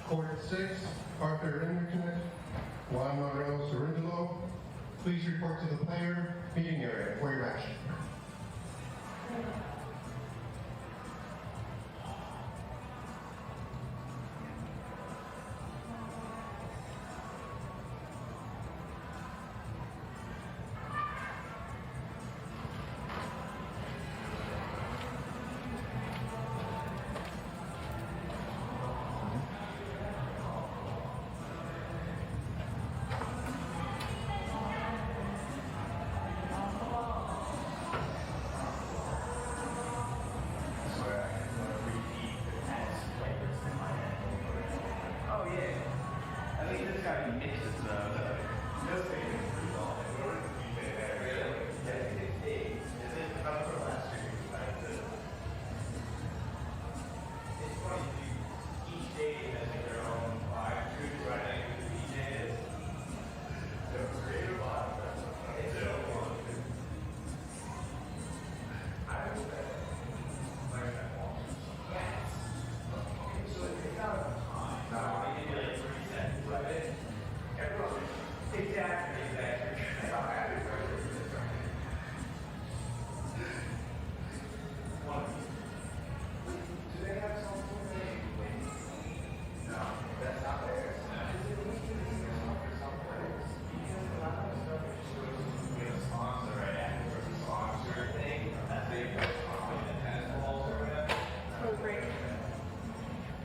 Court 6, Arthur Enrichman, Juan Manuel Cerundolo. Please report to the player meeting area for your match.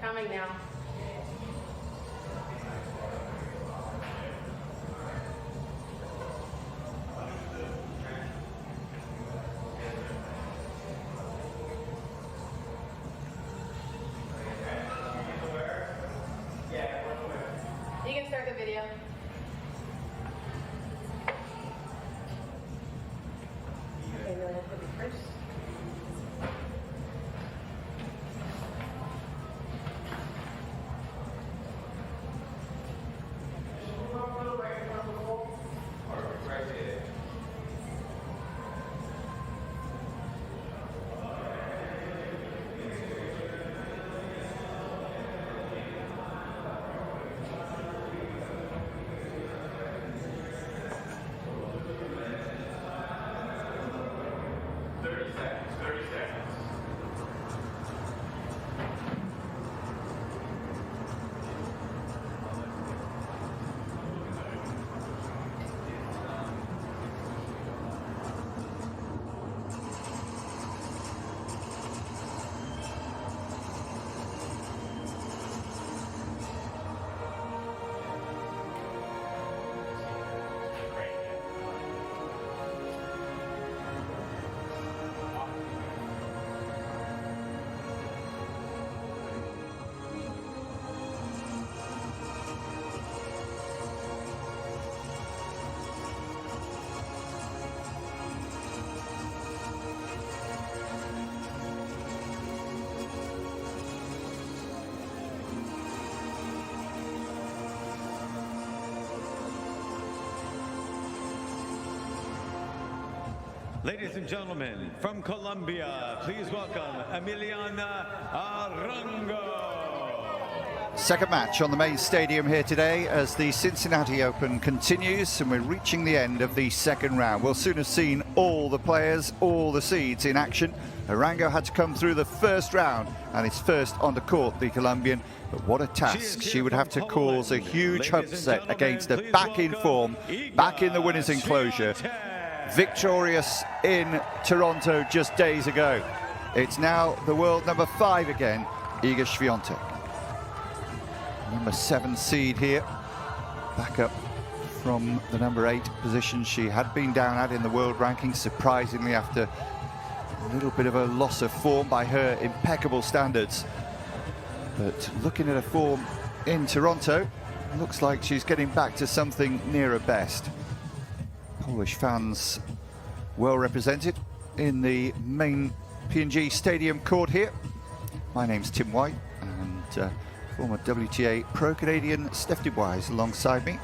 Coming now. You can start the video. Okay, then we'll put it first. Ladies and gentlemen, from Colombia, please welcome Emiliana Arango. Second match on the main stadium here today as the Cincinnati Open continues, and we're reaching the end of the second round. We'll soon have seen all the players, all the seeds in action. Arango had to come through the first round and is first on the court, the Colombian. But what a task. She would have to cause a huge upset against a back in form, back in the winner's enclosure. Victorious in Toronto just days ago. It's now the world number 5 again, Iga Świątek. Number 7 seed here, back up from the number 8 position she had been down at in the world rankings, surprisingly after a little bit of a loss of form by her impeccable standards. But looking at her form in Toronto, looks like she's getting back to something near her best. Polish fans well represented in the main P&G Stadium court here. My name's Tim White, and former WTA Pro Canadian Steph Dubois alongside me.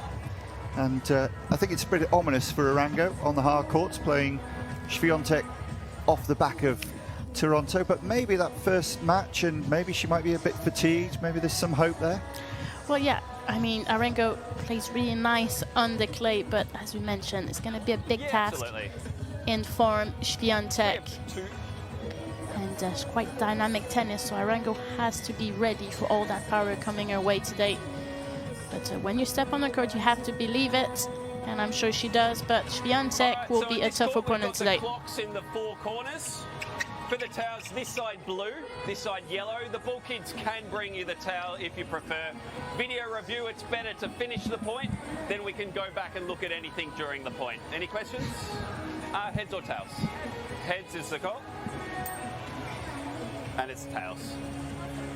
And I think it's pretty ominous for Arango on the hard courts, playing Świątek off the back of Toronto, but maybe that first match, and maybe she might be a bit fatigued. Maybe there's some hope there. Well, yeah, I mean, Arango plays really nice on the clay, but as we mentioned, it's going to be a big task in form Świątek. And it's quite dynamic tennis, so Arango has to be ready for all that power coming her way today. But when you step on the court, you have to believe it, and I'm sure she does, but Świątek will be a tough opponent today. Clocks in the four corners. For the towels, this side blue, this side yellow. The ball kids can bring you the towel if you prefer. Video review, it's better to finish the point, then we can go back and look at anything during the point. Any questions? Heads or tails? Heads is the call. And it's tails.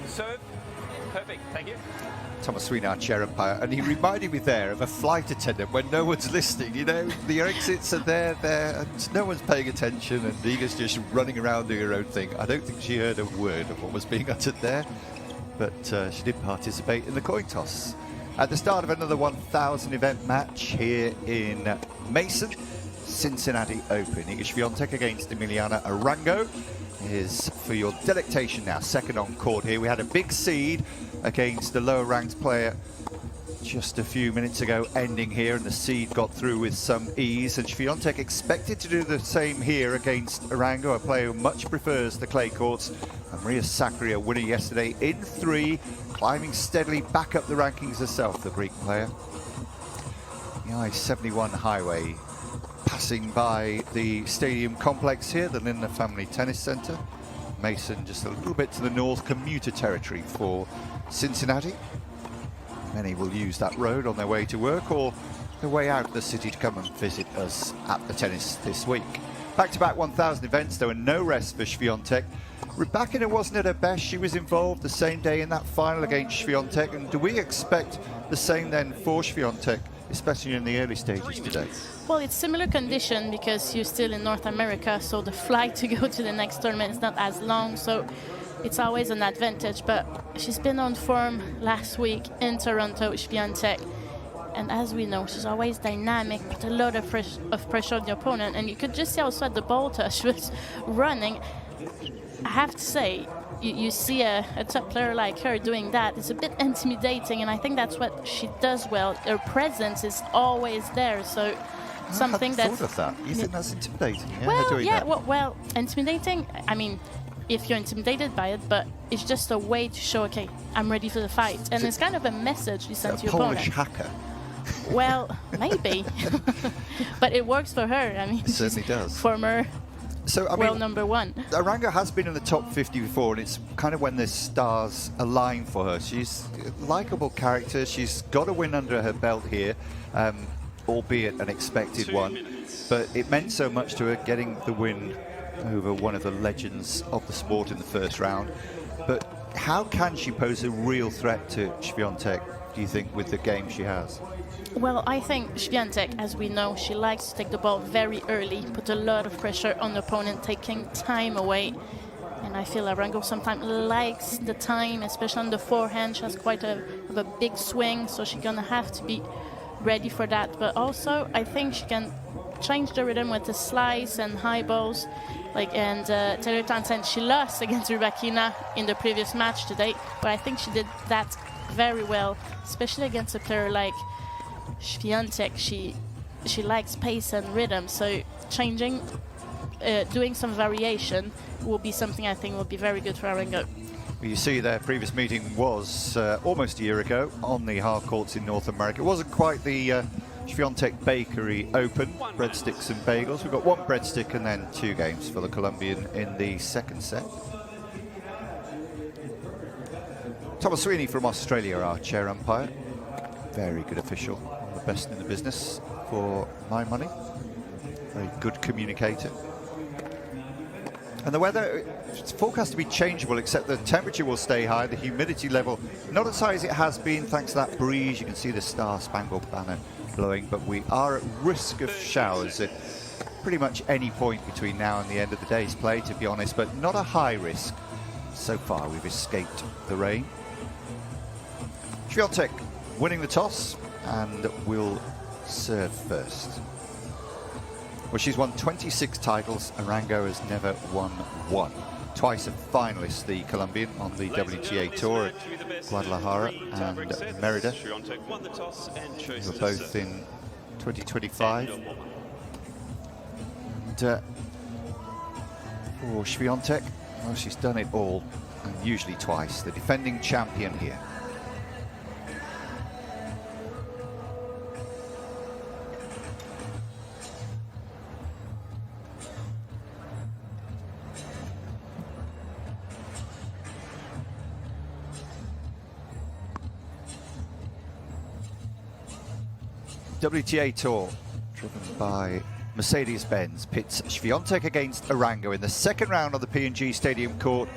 Serve. Perfect, thank you. Thomas Sweeney, our chair umpire, and he reminded me there of a flight attendant when no one's listening. You know, the exits are there, and no one's paying attention, and Iga's just running around doing her own thing. I don't think she heard a word of what was being uttered there, but she did participate in the coin toss. At the start of another 1,000 event match here in Mason, Cincinnati Open. Iga Świątek against Emiliana Arango is for your delectation now. Second on court here. We had a big seed against the lower ranked player just a few minutes ago, ending here, and the seed got through with some ease, and Świątek expected to do the same here against Arango, a player who much prefers the clay courts. And Maria Sakkari, a winner yesterday in 3, climbing steadily back up the rankings herself, the Greek player. The I-71 highway passing by the stadium complex here, the Lindner Family Tennis Center. Mason just a little bit to the north, commuter territory for Cincinnati. Many will use that road on their way to work or their way out of the city to come and visit us at the tennis this week. Back-to-back 1,000 events, though, and no rest for Świątek. Rybakina wasn't at her best. She was involved the same day in that final against Świątek. And do we expect the same then for Świątek, especially in the early stages today? Well, it's similar condition because you're still in North America, so the flight to go to the next tournament is not as long, so it's always an advantage. But she's been on form last week in Toronto, Świątek, and as we know, she's always dynamic, put a lot of pressure on the opponent, and you could just see also at the ball touch she was running. I have to say, you see a top player like her doing that, it's a bit intimidating, and I think that's what she does well. Her presence is always there, so something I hadn't thought of that. You think that's intimidating? Yeah, well, doing yeah, that. well, intimidating, I mean, if you're intimidated by it, but it's just a way to show, okay, I'm ready for the fight. And it's kind of a message you send to your Polish opponent. hacker. Well, maybe. But it works for her. I mean, It certainly does. Former So, I world mean, #1. Arango has been in the top 50 before, and it's kind of when the stars align for her. She's a likeable character. She's got a win under her belt here, albeit an expected one. But it meant so much to her getting the win over one of the legends of the sport in the first round. But how can she pose a real threat to Świątek, do you think, with the game she has? Well, I think Świątek, as we know, she likes to take the ball very early, put a lot of pressure on the opponent, taking time away. And I feel Arango sometimes likes the time, especially on the forehand. She has quite a big swing, so she's going to have to be ready for that. But also, I think she can change the rhythm with the slice and high balls. And Taylor Townsend, she lost against Rybakina in the previous match today, but I think she did that very well, especially against a player like Świątek. She likes pace and rhythm, so changing, doing some variation will be something I think will be very good for Arango. You see their previous meeting was almost a year ago on the hard courts in North America. It wasn't quite the Świątek Bakery Open, breadsticks and bagels. We've got one breadstick and then 2 games for the Colombian in the second set. Thomas Sweeney from Australia, our chair umpire. Very good official, the best in the business for my money. Very good communicator. And the weather, it's forecast to be changeable, except the temperature will stay high, the humidity level not as high as it has been thanks to that breeze. You can see the Star-Spangled Banner blowing, but we are at risk of showers at pretty much any point between now and the end of the day's play, to be honest, but not a high risk. So far, we've escaped the rain. Świątek winning the toss and will serve first. Well, she's won 26 titles. Arango has never won one. twice a finalist, the Colombian, on the WTA Tour at Guadalajara and Merida. They were both in 2025. And for Świątek, well, she's done it all, and usually twice. The defending champion here. WTA Tour, driven by Mercedes-Benz, pits Świątek against Arango in the second round of the P&G Stadium court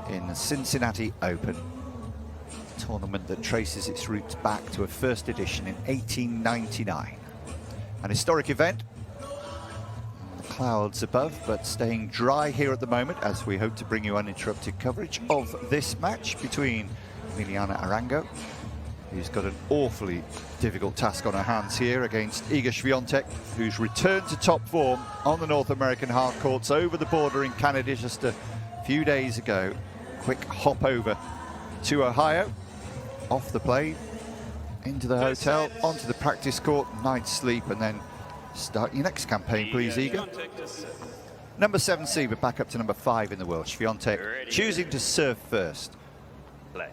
in the Cincinnati Open. A tournament that traces its roots back to a first edition in 1899. An historic event. The clouds above, but staying dry here at the moment as we hope to bring you uninterrupted coverage of this match between Emiliana Arango, who's got an awfully difficult task on her hands here, against Iga Świątek, who's returned to top form on the North American hard courts over the border in Canada just a few days ago. Quick hop over to Ohio, off the plane, into the hotel, onto the practice court, night's sleep, and then start your next campaign, please, Iga. Number 7 seed, but back up to number 5 in the world. Świątek choosing to serve first. Play.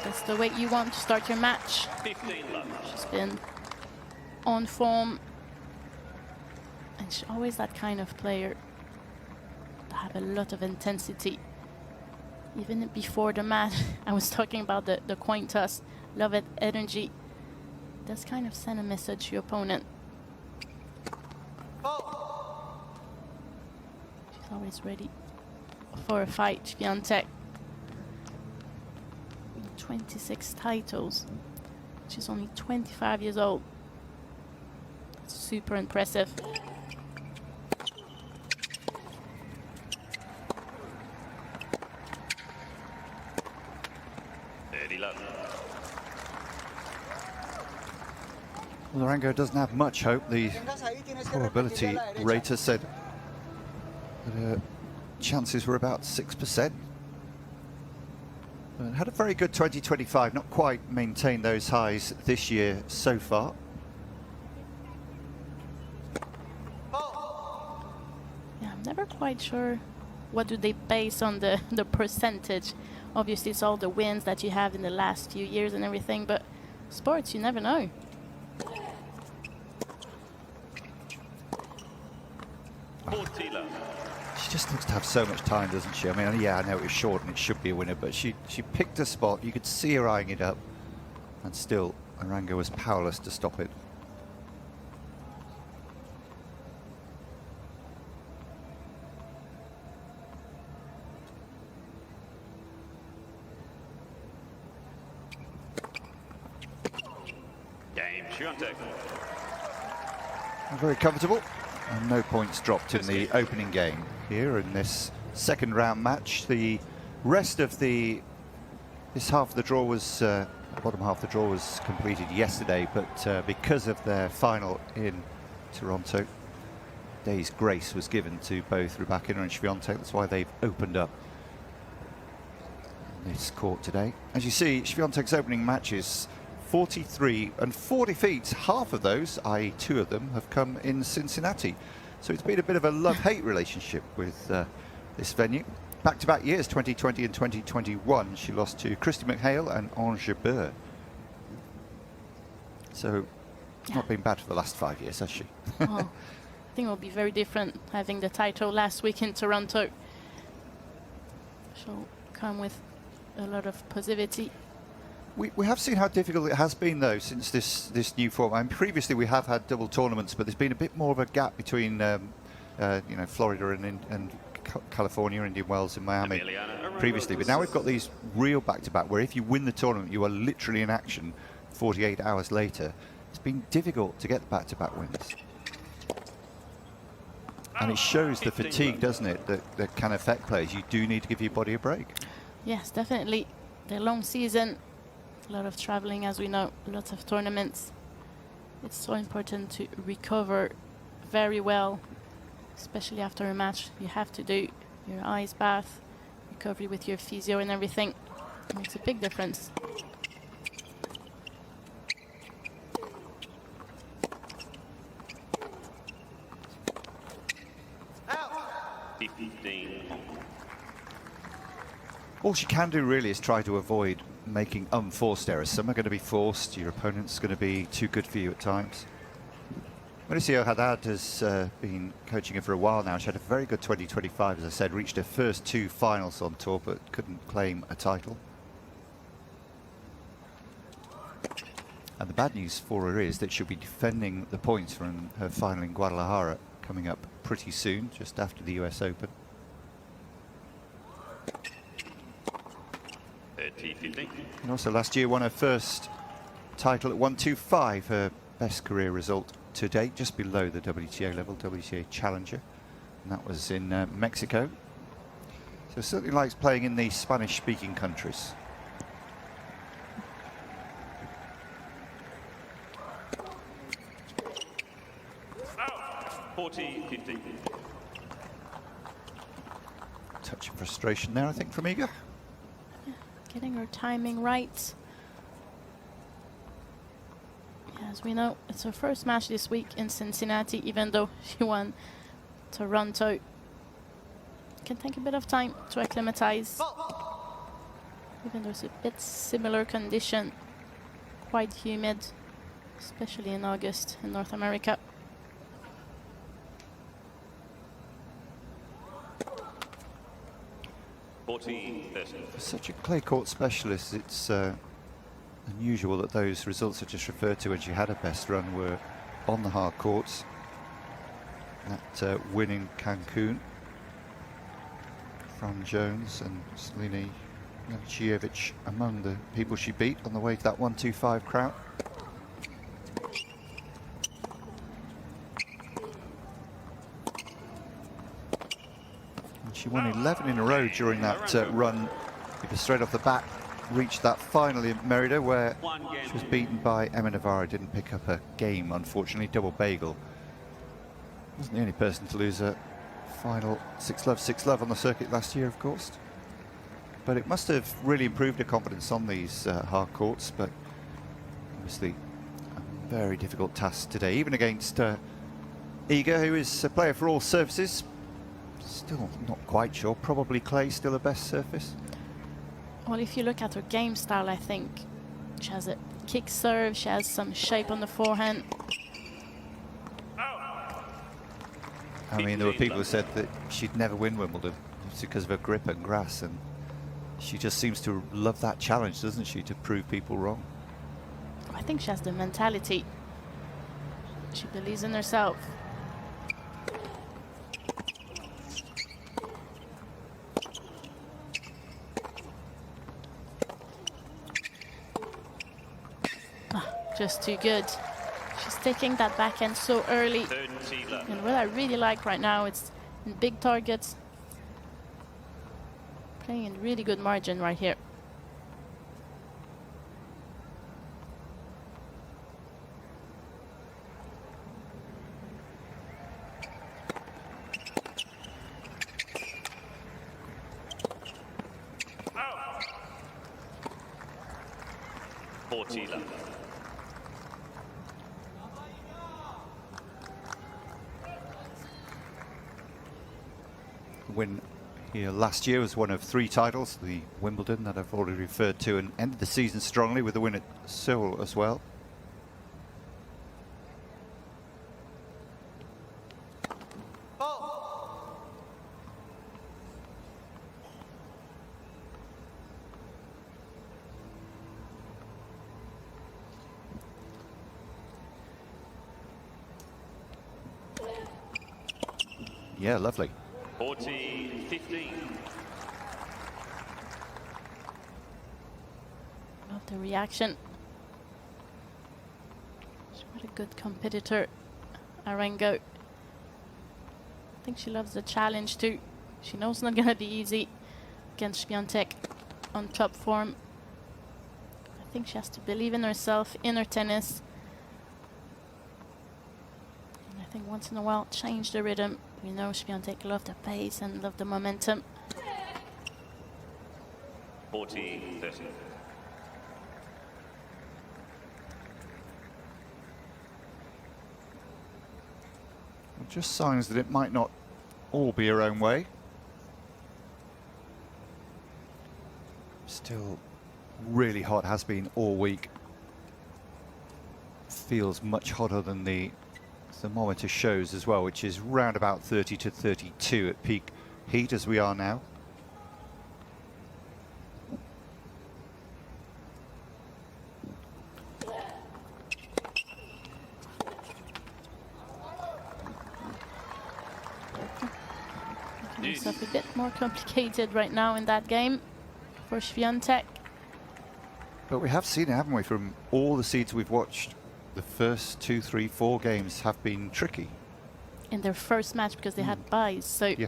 That's the way you want to start your match. 15 love. She's been on form, and she's always that kind of player to have a lot of intensity. Even before the match, I was talking about the coin toss, love it, energy. Does kind of send a message to your opponent. She's always ready for a fight, Świątek. 26 titles. She's only 25 years old. That's super impressive. Well, Arango doesn't have much hope. The probability rater said that her chances were about 6%. But had a very good 2025, not quite maintained those highs this year so far. Yeah, I'm never quite sure what do they base on the percentage. Obviously, it's all the wins that you have in the last few years and everything, but sports, you never know. She just looks to have so much time, doesn't she? I mean, yeah, I know it was short and it should be a winner, but she picked a spot. You could see her eyeing it up, and still Arango was powerless to stop it. Game Świątek. Very comfortable, and no points dropped in the opening game here in this second round match. The rest of this half of the draw was bottom half of the draw was completed yesterday, but because of their final in Toronto, day's grace was given to both Rybakina and Świątek. That's why they've opened up this court today. As you see, Świątek's opening matches, 43 and 40 feet. Half of those, i.e. 2 of them, have come in Cincinnati. So it's been a bit of a love-hate relationship with this venue. Back-to-back years, 2020 and 2021, she lost to Christy McHale and Ange Jabeur. So it's not been bad for the last 5 years, has she? Oh, I think it will be very different having the title last week in Toronto. She'll come with a lot of positivity. We have seen how difficult it has been, though, since this new format. I mean, previously we have had double tournaments, but there's been a bit more of a gap between, you know, Florida and California, Indian Wells in Miami previously. But now we've got these real back-to-back where if you win the tournament, you are literally in action 48 hours later. It's been difficult to get the back-to-back wins. And it shows the fatigue, doesn't it, that can affect players. You do need to give your body a break. Yes, definitely. The long season, a lot of traveling, as we know, lots of tournaments. It's so important to recover very well, especially after a match. You have to do your ice bath, recovery with your physio and everything. It makes a big difference. All she can do really is try to avoid making unforced errors. Some are going to be forced. Your opponent's going to be too good for you at times. Mauricio Haddad has been coaching her for a while now. She had a very good 2025, as I said, reached her first 2 finals on tour, but couldn't claim a title. And the bad news for her is that she'll be defending the points from her final in Guadalajara coming up pretty soon, just after the US Open. 30-15. And also last year won her first title at 125, her best career result to date, just below the WTA level, WTA Challenger. And that was in Mexico. So certainly likes playing in the Spanish-speaking countries. Oh, 40-15. Touch of frustration there, I think, from Iga. Getting her timing right. As we know, it's her first match this week in Cincinnati, even though she won Toronto. It can take a bit of time to acclimatize. Even though it's a bit similar condition, quite humid, especially in August in North America. For such a clay court specialist, it's unusual that those results I just referred to when she had her best run were on the hard courts. That win in Cancun, Fran Jones and Selena Janicievich among the people she beat on the way to that 125 crown. And she won 11 in a row during that run, because straight off the bat reached that final in Merida where she was beaten by Emma Navarro. Didn't pick up her game, unfortunately. Double bagel. Wasn't the only person to lose a final 6-love, 6-love on the circuit last year, of course. But it must have really improved her confidence on these hard courts. But obviously a very difficult task today, even against Iga, who is a player for all surfaces. Still not quite sure. Probably clay still her best surface. Well, if you look at her game style, I think she has a kick serve, she has some shape on the forehand. I mean, there were people who said that she'd never win Wimbledon. It's because of her grip and grass, and she just seems to love that challenge, doesn't she, to prove people wrong. I think she has the mentality. She believes in herself. Just too good. She's taking that backhand so early. And what I really like right now, it's in big targets. Playing in really good margin right here. Win here last year was one of 3 titles, the Wimbledon that I've already referred to, and ended the season strongly with a win at Seoul as well. Yeah, lovely. 40-15. Love the reaction. She's quite a good competitor, Arango. I think she loves the challenge too. She knows it's not going to be easy against Świątek on top form. I think she has to believe in herself, in her tennis. And I think once in a while, change the rhythm. We know Świątek loves the pace and loves the momentum. 40-30. Just signs that it might not all be her own way. Still really hot, has been all week. Feels much hotter than the thermometer shows as well, which is round about 30 to 32 at peak heat as we are now. It's a bit more complicated right now in that game for Świątek. But we have seen it, haven't we, from all the seeds we've watched. The first 2, 3, 4 games have been tricky. In their first match because they had buys, so Yeah.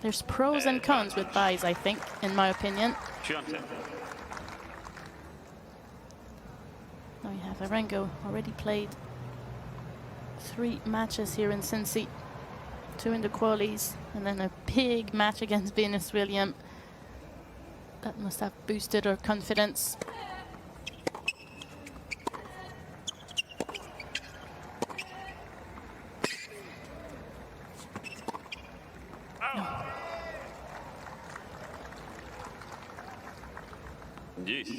there's pros and cons with buys, I think, in my opinion. Świątek. Now you have Arango, already played 3 matches here in Cincy, 2 in the qualies, and then a big match against Venus Williams. That must have boosted her confidence. Yes.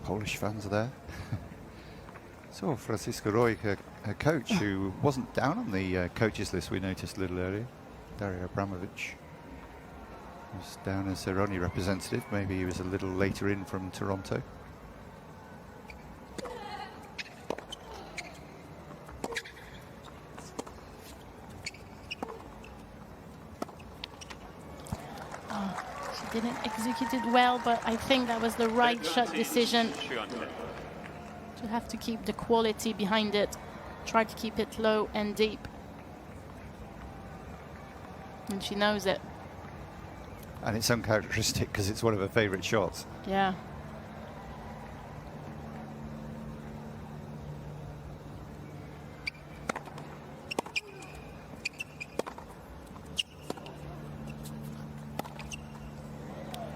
Polish fans are there. So Francisco Roy, her coach, who wasn't down on the coaches list we noticed a little earlier, Dario Abramovich, was down as their only representative. Maybe he was a little later in from Toronto. She didn't execute it well, but I think that was the right shot decision. Świątek. To have to keep the quality behind it, try to keep it low and deep. And she knows it. And it's uncharacteristic because it's one of her favourite shots. Yeah.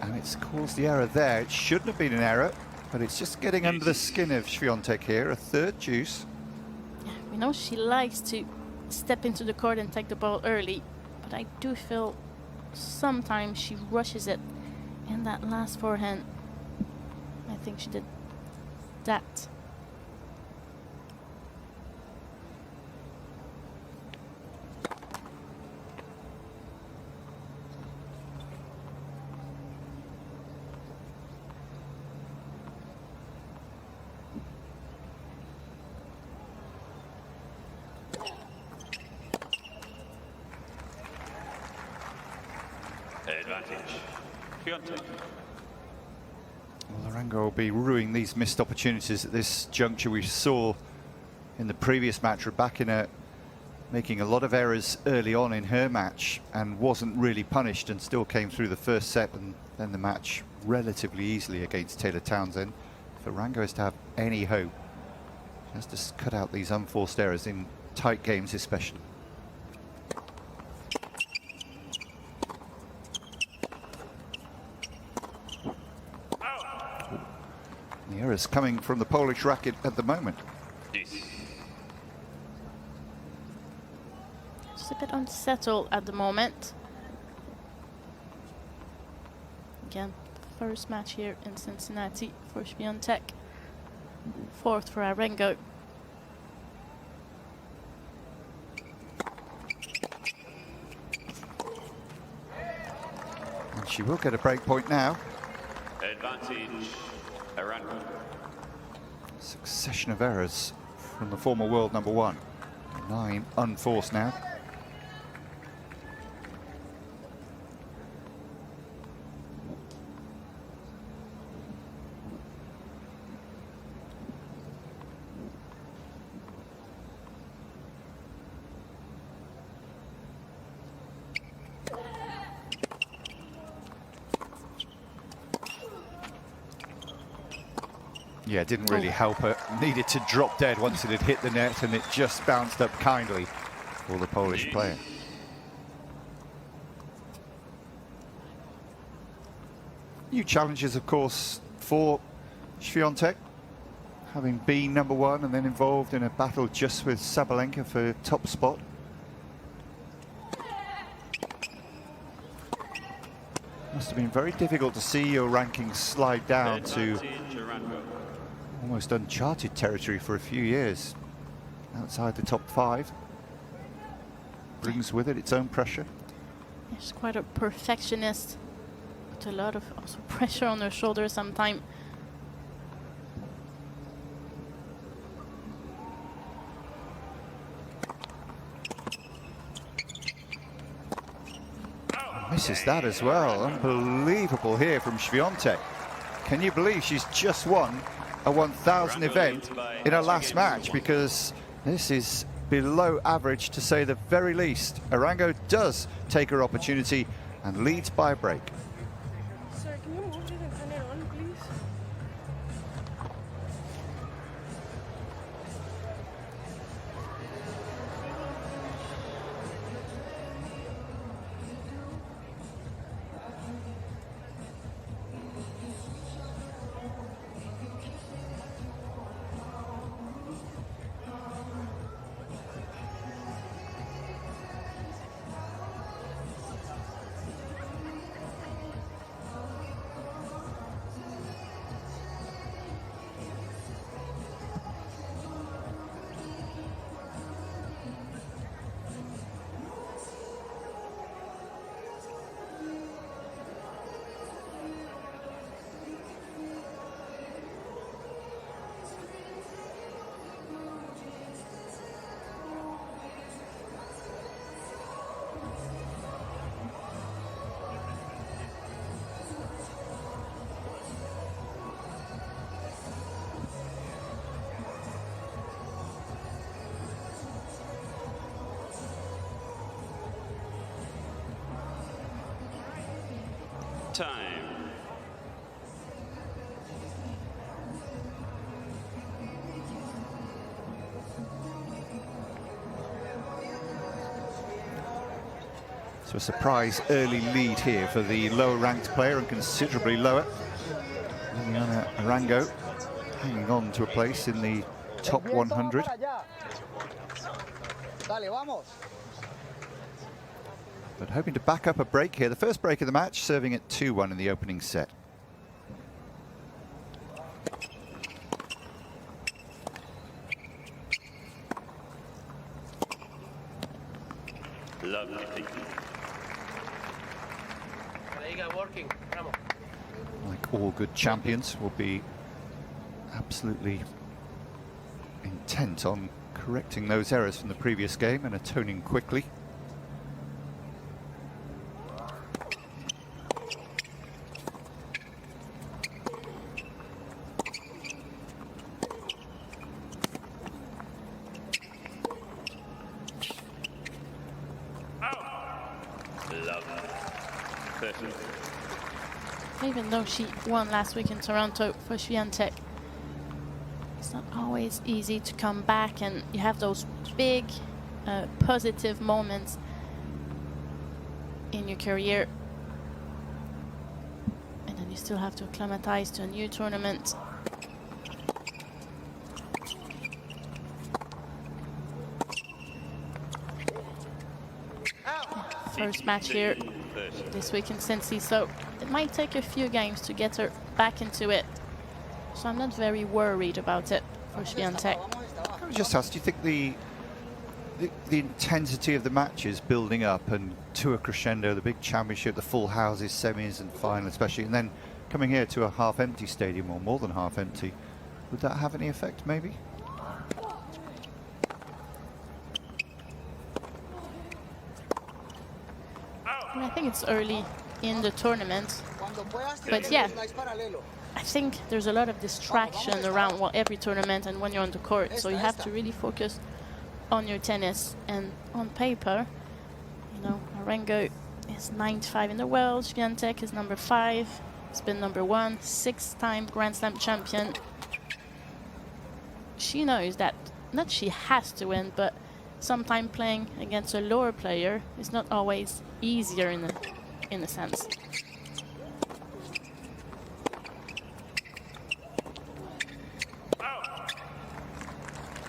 And it's caused the error there. It shouldn't have been an error, but it's just getting under the skin of Świątek here. A third juice. Yeah, we know she likes to step into the court and take the ball early, but I do feel sometimes she rushes it in that last forehand. I think she did that. Advantage. Świątek. Well, Arango will be ruining these missed opportunities at this juncture. We saw in the previous match Rebecca making a lot of errors early on in her match and wasn't really punished and still came through the first set and then the match relatively easily against Taylor Townsend. If Arango is to have any hope, she has to cut out these unforced errors in tight games especially. The errors coming from the Polish racket at the moment. Yes. Just a bit unsettled at the moment. Again, first match here in Cincinnati for Świątek. 4th for Arango. And she will get a break point now. Advantage. Arango. Succession of errors from the former world number 1. 9 unforced now. Yeah, it didn't really help her. Needed to drop dead once it had hit the net, and it just bounced up kindly for the Polish player. New challenges, of course, for Świątek, having been #1 and then involved in a battle just with Sabalenka for top spot. Must have been very difficult to see your rankings slide down to almost uncharted territory for a few years. Outside the top 5. Brings with it its own pressure. She's quite a perfectionist. With a lot of also pressure on her shoulders sometimes. Misses that as well. Unbelievable here from Świątek. Can you believe she's just won a 1000 event in her last match? Because this is below average, to say the very least. Arango does take her opportunity and leads by a break. Sir, can you move this and turn it on, please? Time. So a surprise early lead here for the lower ranked player, and considerably lower. Liliana Arango hanging on to a place in the top 100. But hoping to back up a break here. The first break of the match, serving at 2-1 in the opening set. Lovely. Like all good champions, will be absolutely intent on correcting those errors from the previous game and atoning quickly. Even though she won last week in Toronto for Świątek, it's not always easy to come back, and you have those big positive moments in your career, and then you still have to acclimatize to a new tournament. First match here this week in Cincy, so it might take a few games to get her back into it. So I'm not very worried about it for Świątek. Can I just ask, do you think the intensity of the matches building up and to a crescendo, the big championship, the full houses, semis and final especially, and then coming here to a half-empty stadium or more than half-empty, would that have any effect maybe? I think it's early in the tournament. But yeah, I think there's a lot of distraction around every tournament and when you're on the court. So you have to really focus on your tennis. And on paper, you know, Arango is 95 in the world. Świątek is number 5. He's been number 1, 6-time Grand Slam champion. She knows that not she has to win, but sometimes playing against a lower player is not always easier in a sense.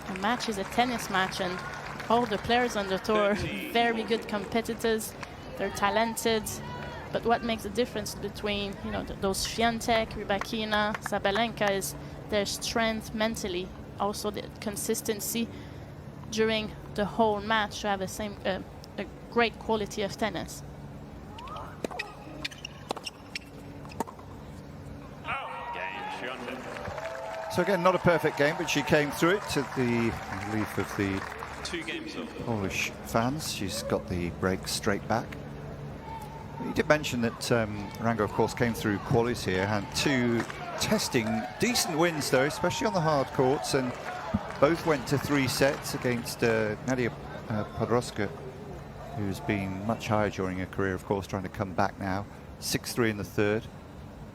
A match is a tennis match, and all the players on the tour are very good competitors. They're talented, but what makes the difference between, you know, those Świątek, Rybakina, Sabalenka is their strength mentally, also the consistency during the whole match to have a great quality of tennis. So again, not a perfect game, but she came through it to the relief of the 2 games of Polish fans. She's got the break straight back. You did mention that Arango, of course, came through qualies here, had 2 testing decent wins, though, especially on the hard courts, and both went to 3 sets against Nadia Podoroska, who's been much higher during her career, of course, trying to come back now. 6-3 in the third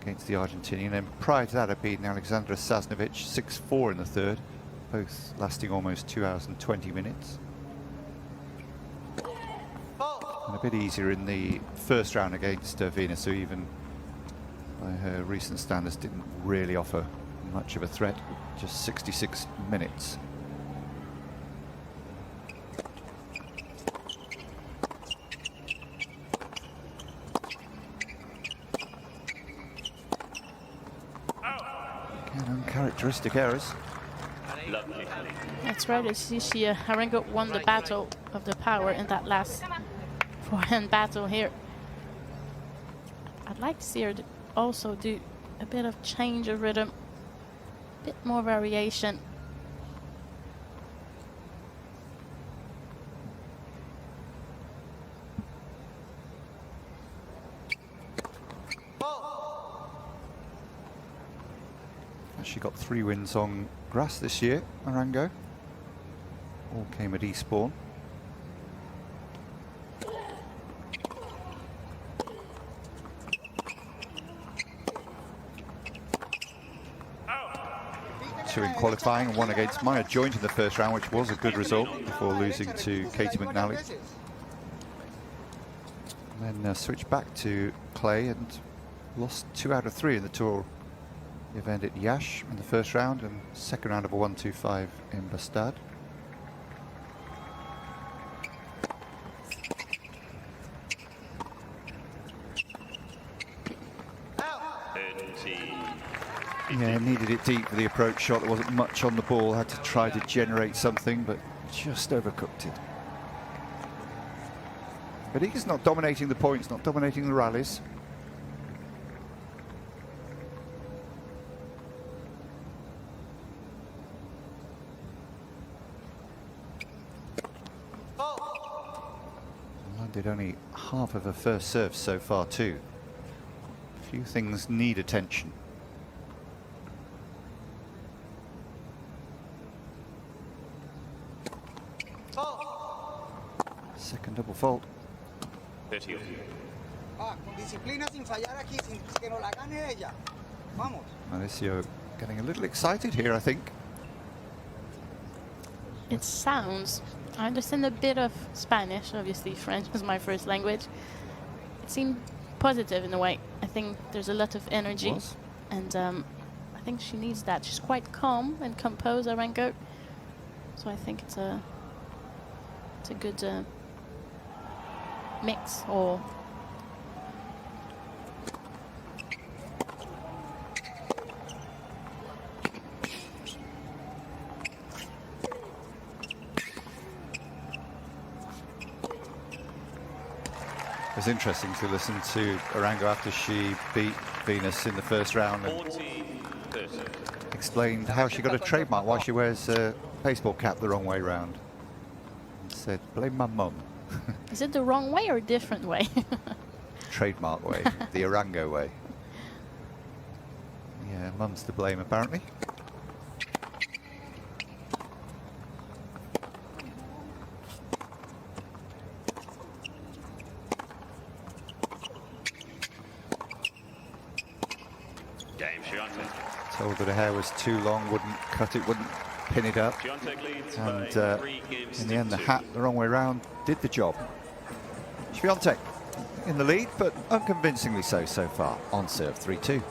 against the Argentinian, and prior to that, had beaten Alexandra Sasnovich 6-4 in the third, both lasting almost 2 hours and 20 minutes. And a bit easier in the first round against Venus, who even by her recent standards didn't really offer much of a threat, just 66 minutes. Again, uncharacteristic errors. That's right, as you see, Arango won the battle of the power in that last forehand battle here. I'd like to see her also do a bit of change of rhythm, a bit more variation. She got 3 wins on grass this year, Arango. All came at Eastbourne. Two in qualifying, and 1 against Maya Joint in the first round, which was a good result before losing to Katie McNally. And then switched back to clay and lost 2 out of 3 in the tour event at Yash in the first round, and second round of a 1-2-5 in Bastad. Yeah, needed it deep for the approach shot. There wasn't much on the ball. Had to try to generate something, but just overcooked it. But he's not dominating the points, not dominating the rallies. Landed only half of her first serve so far too. A few things need attention. Second double fault. 30. Mauricio getting a little excited here, I think. It sounds, I understand a bit of Spanish, obviously French was my first language. It seemed positive in a way. I think there's a lot of energy, and I think she needs that. She's quite calm and composed, Arango. So I think it's a good mix, or It was interesting to listen to Arango after she beat Venus in the first round and explained how she got a trademark, why she wears a baseball cap the wrong way round. And said, blame my mum. is it the wrong way or a different way? trademark way, the Arango way. Yeah, mum's to blame apparently. Game Świątek. Told that her hair was too long, wouldn't cut it, wouldn't pin it up. Świątek leads And by 3 games in the end, to the 2. hat the wrong way round did the job. Świątek in the lead, but unconvincingly so far. On serve 3-2.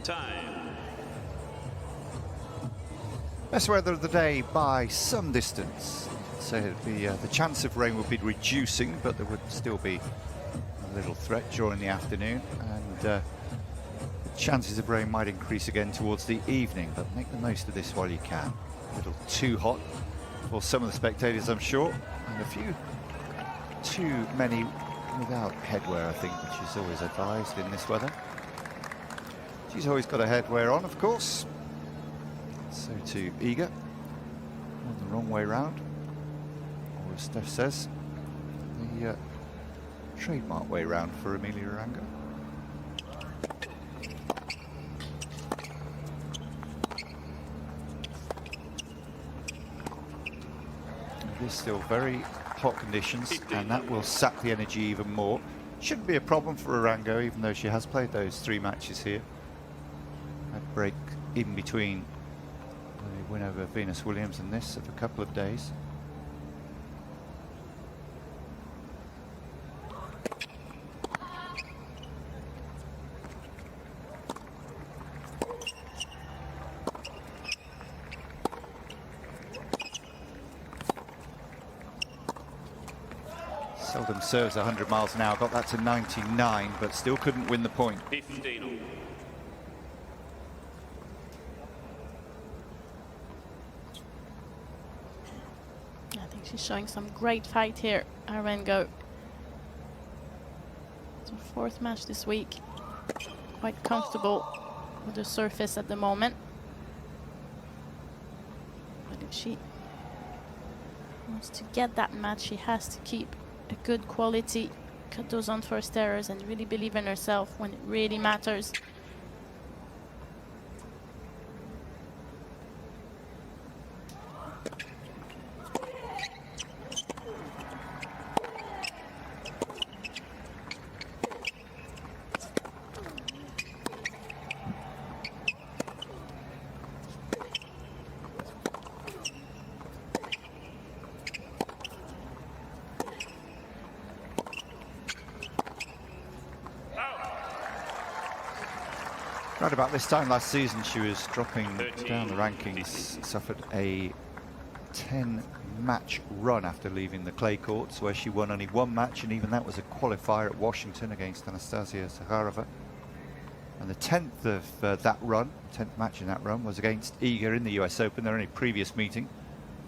Time. Best weather of the day by some distance. So it'd be, the chance of rain would be reducing, but there would still be a little threat during the afternoon, and the chances of rain might increase again towards the evening, but make the most of this while you can. A little too hot for some of the spectators, I'm sure, and a few too many without headwear, I think, which is always advised in this weather. She's always got her headwear on, of course. So too Iga. On the wrong way round. Or as Steph says, the trademark way round for Emilia Arango. It is still very hot conditions, and that will sap the energy even more. Shouldn't be a problem for Arango, even though she has played those 3 matches here. Had break in between the win over Venus Williams and this of a couple of days. Seldom serves 100 miles an hour, got that to 99, but still couldn't win the point. 15. I think she's showing some great fight here, Arango. It's her 4th match this week. Quite comfortable with the surface at the moment. But if she wants to get that match, she has to keep a good quality, cut those unforced errors, and really believe in herself when it really matters. Right about this time last season, she was dropping down the rankings, suffered a 10-match run after leaving the clay courts, where she won only 1 match, and even that was a qualifier at Washington against Anastasia Sakharova. And the 10th of that run, 10th match in that run, was against Iga in the US Open, their only previous meeting.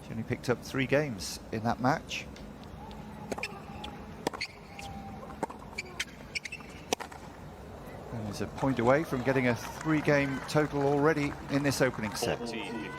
She only picked up 3 games in that match. And is a point away from getting a 3-game total already in this opening set. 14.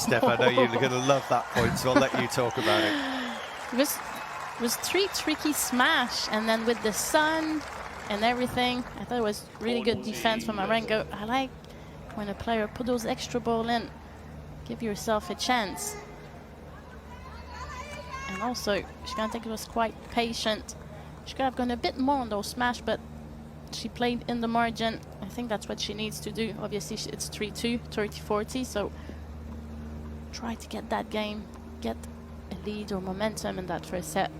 Steph. I know you're going to love that point, so I'll let you talk about it. It was 3 tricky smash, and then with the sun and everything, I thought it was really good defense from Arango. I like when a player put those extra ball in, give yourself a chance. And also, Świątek was quite patient. She could have gone a bit more on those smash, but she played in the margin. I think that's what she needs to do. Obviously, it's 3-2, 30-40, so try to get that game, get a lead or momentum in that first set.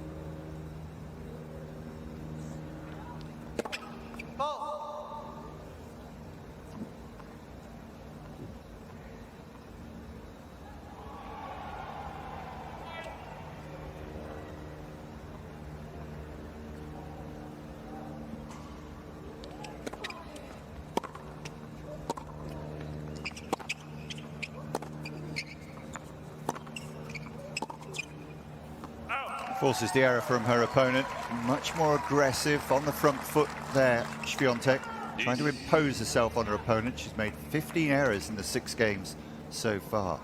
Forces the error from her opponent. Much more aggressive on the front foot there, Świątek, trying to impose herself on her opponent. She's made 15 errors in the 6 games so far.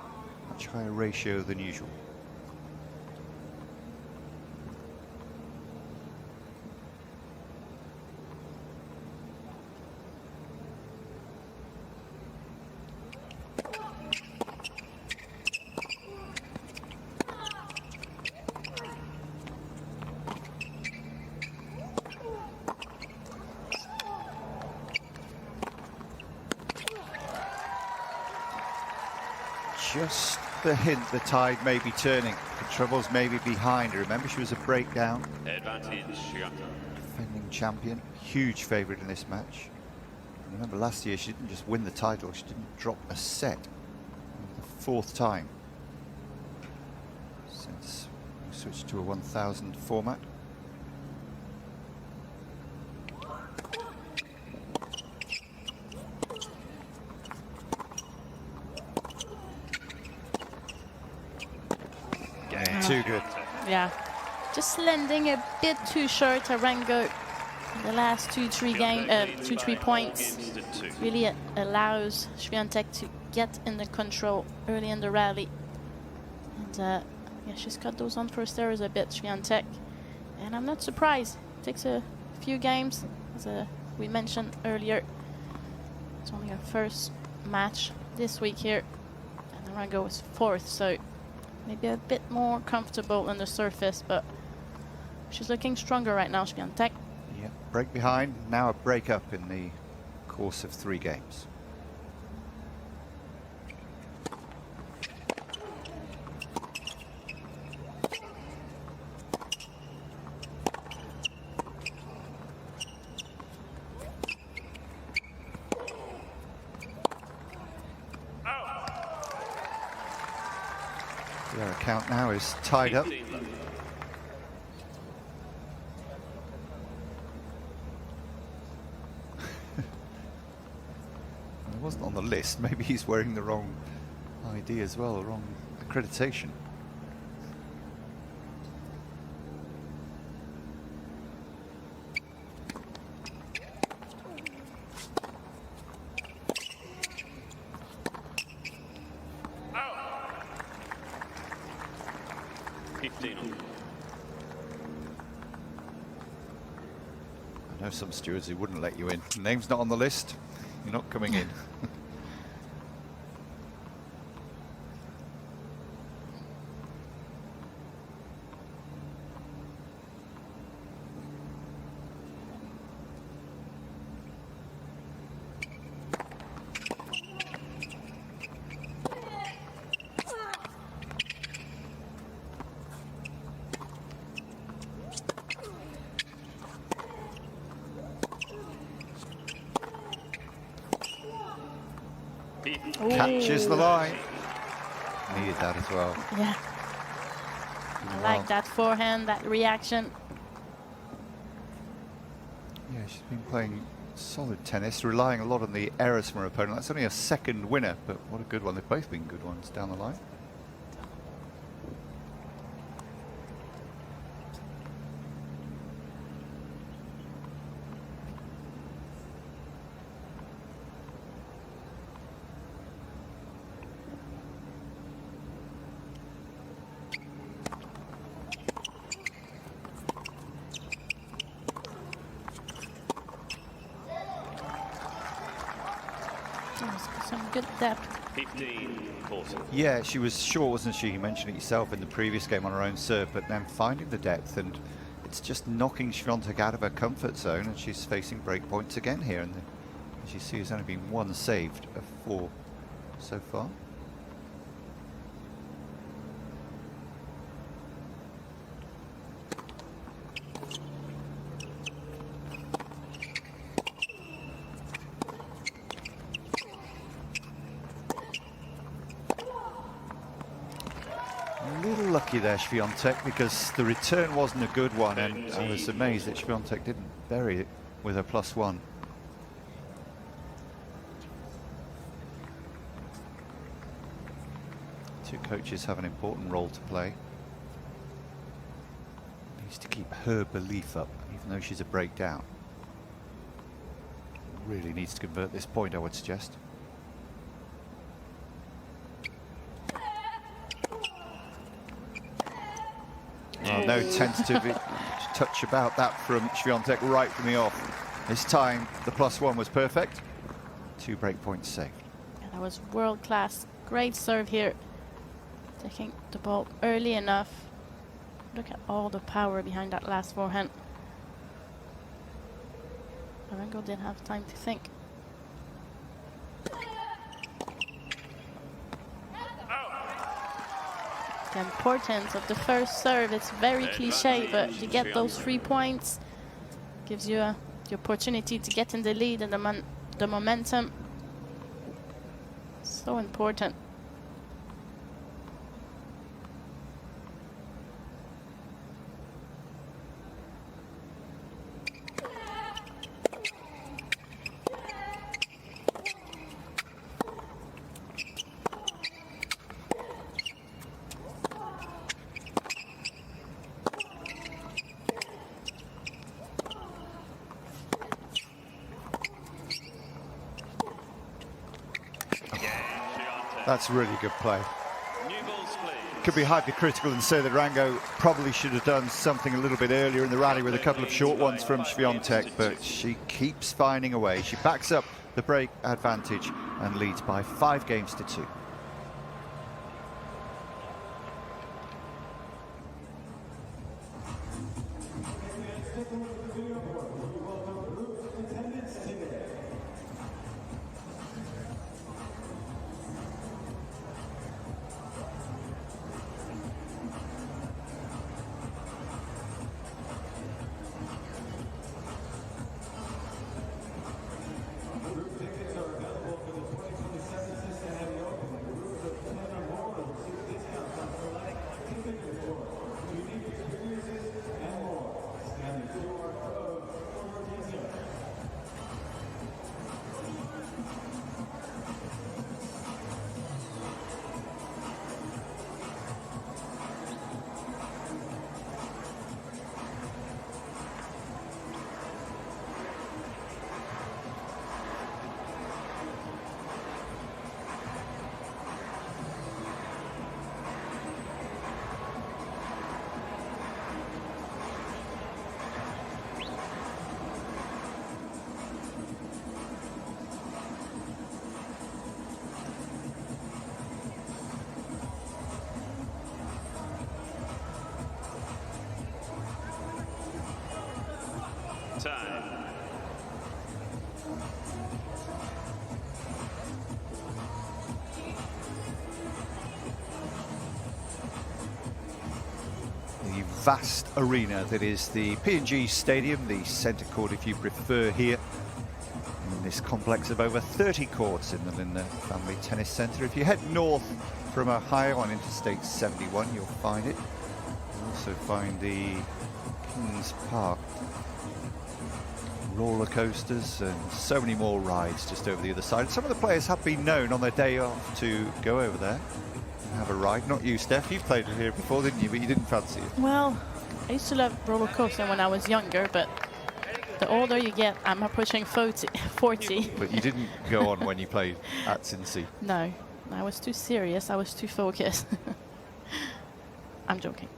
Much higher ratio than usual. Just the hint the tide may be turning. The troubles may be behind her. Remember, she was a breakdown. Advantage, Defending champion. Huge favourite in this match. Remember, last year she didn't just win the title, she didn't drop a set. The 4th time since we switched to a 1000 format. Too good. Yeah, just landing a bit too short. Arango, the last 2-3 points really allows Świątek to get in the control early in the rally. And yeah, she's got those on first errors a bit, Świątek. And I'm not surprised. It takes a few games, as we mentioned earlier. It's only her first match this week here, and Arango was 4th, so maybe a bit more comfortable on the surface, but she's looking stronger right now, Świątek. Yeah, break behind, now a break up in the course of 3 games. Their account now is tied up. It wasn't on the list. Maybe he's wearing the wrong ID as well, the wrong accreditation. I know some stewards who wouldn't let you in. Name's not on the list, you're not coming in. Catches the line. Needed that as well. Yeah. I like that forehand, that reaction. Yeah, she's been playing solid tennis, relying a lot on the errors from her opponent. That's only a 2nd winner, but what a good one. They've both been good ones down the line. Some good depth. 15 courses. Yeah, she was short, wasn't she? You mentioned it yourself in the previous game on her own serve, but then finding the depth, and it's just knocking Świątek out of her comfort zone, and she's facing break points again here. And as you see, there's only been one saved of 4 so far. A little lucky there, Świątek, because the return wasn't a good one, and I was amazed that Świątek didn't bury it with a +1. Two coaches have an important role to play. Needs to keep her belief up, even though she's a breakdown. Really needs to convert this point, I would suggest. Oh, no tentative touch about that from Świątek right from the off. This time the +1 was perfect. 2 break points saved. Yeah, that was world class. Great serve here. Taking the ball early enough. Look at all the power behind that last forehand. Arango didn't have time to think. The importance of the first serve, it's very cliche, but you get those 3 points, gives you the opportunity to get in the lead and the momentum. So important. That's really good play. Could be hypercritical and say that Arango probably should have done something a little bit earlier in the rally with a couple of short ones from Świątek, but she keeps finding a way. She backs up the break advantage and leads by 5 games to 2. Time. The vast arena that is the P&G Stadium, the centre court if you prefer, here in this complex of over 30 courts in the Lindner Family Tennis Centre. If you head north from Ohio on Interstate 71, you'll find it. You'll also find the Kings Park roller coasters and so many more rides just over the other side. Some of the players have been known on their day off to go over there and have a ride. Not you, Steph. You've played it here before, didn't you? But you didn't fancy it. Well, I used to love roller coaster when I was younger, but the older you get, I'm approaching 40. But you didn't go on when you played at Cincy. No, I was too serious. I was too focused. I'm joking.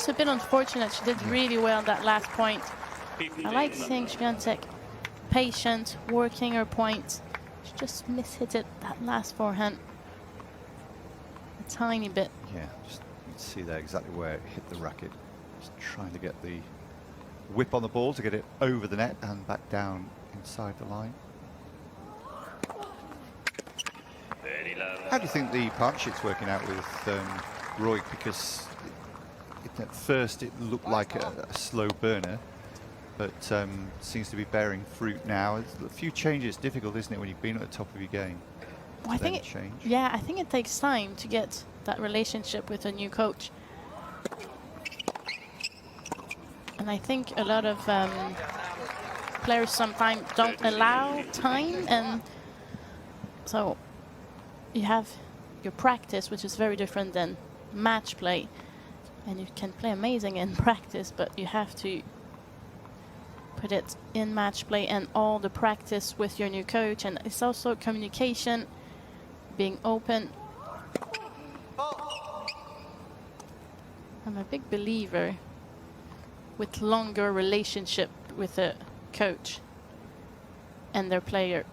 just a bit unfortunate. She did really well on that last point. I like seeing Świątek patient, working her point. She just mishit it, that last forehand. A tiny bit. Yeah, just you can see there exactly where it hit the racket. Just trying to get the whip on the ball to get it over the net and back down inside the line. How do you think the partnership's working out with Roy? Because at first it looked like a slow burner, but seems to be bearing fruit now. It's a few changes. It's difficult, isn't it, when you've been at the top of your game? Well, I think I think it takes time to get that relationship with a new coach. And I think a lot of players sometimes don't allow time, and so you have your practice, which is very different than match play. And you can play amazing in practice, but you have to put it in match play and all the practice with your new coach. And it's also communication, being open. I'm a big believer with longer relationship with a coach and their player.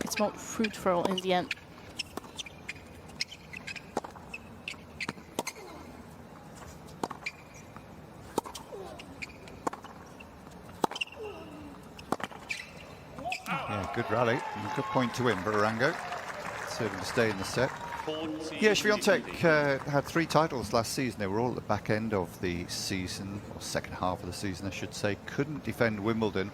It's more fruitful in the end. Yeah, good rally. Good point to win for Arango. Serving to stay in the set. Yeah, Świątek had 3 titles last season. They were all at the back end of the season, or second half of the season, I should say. Couldn't defend Wimbledon.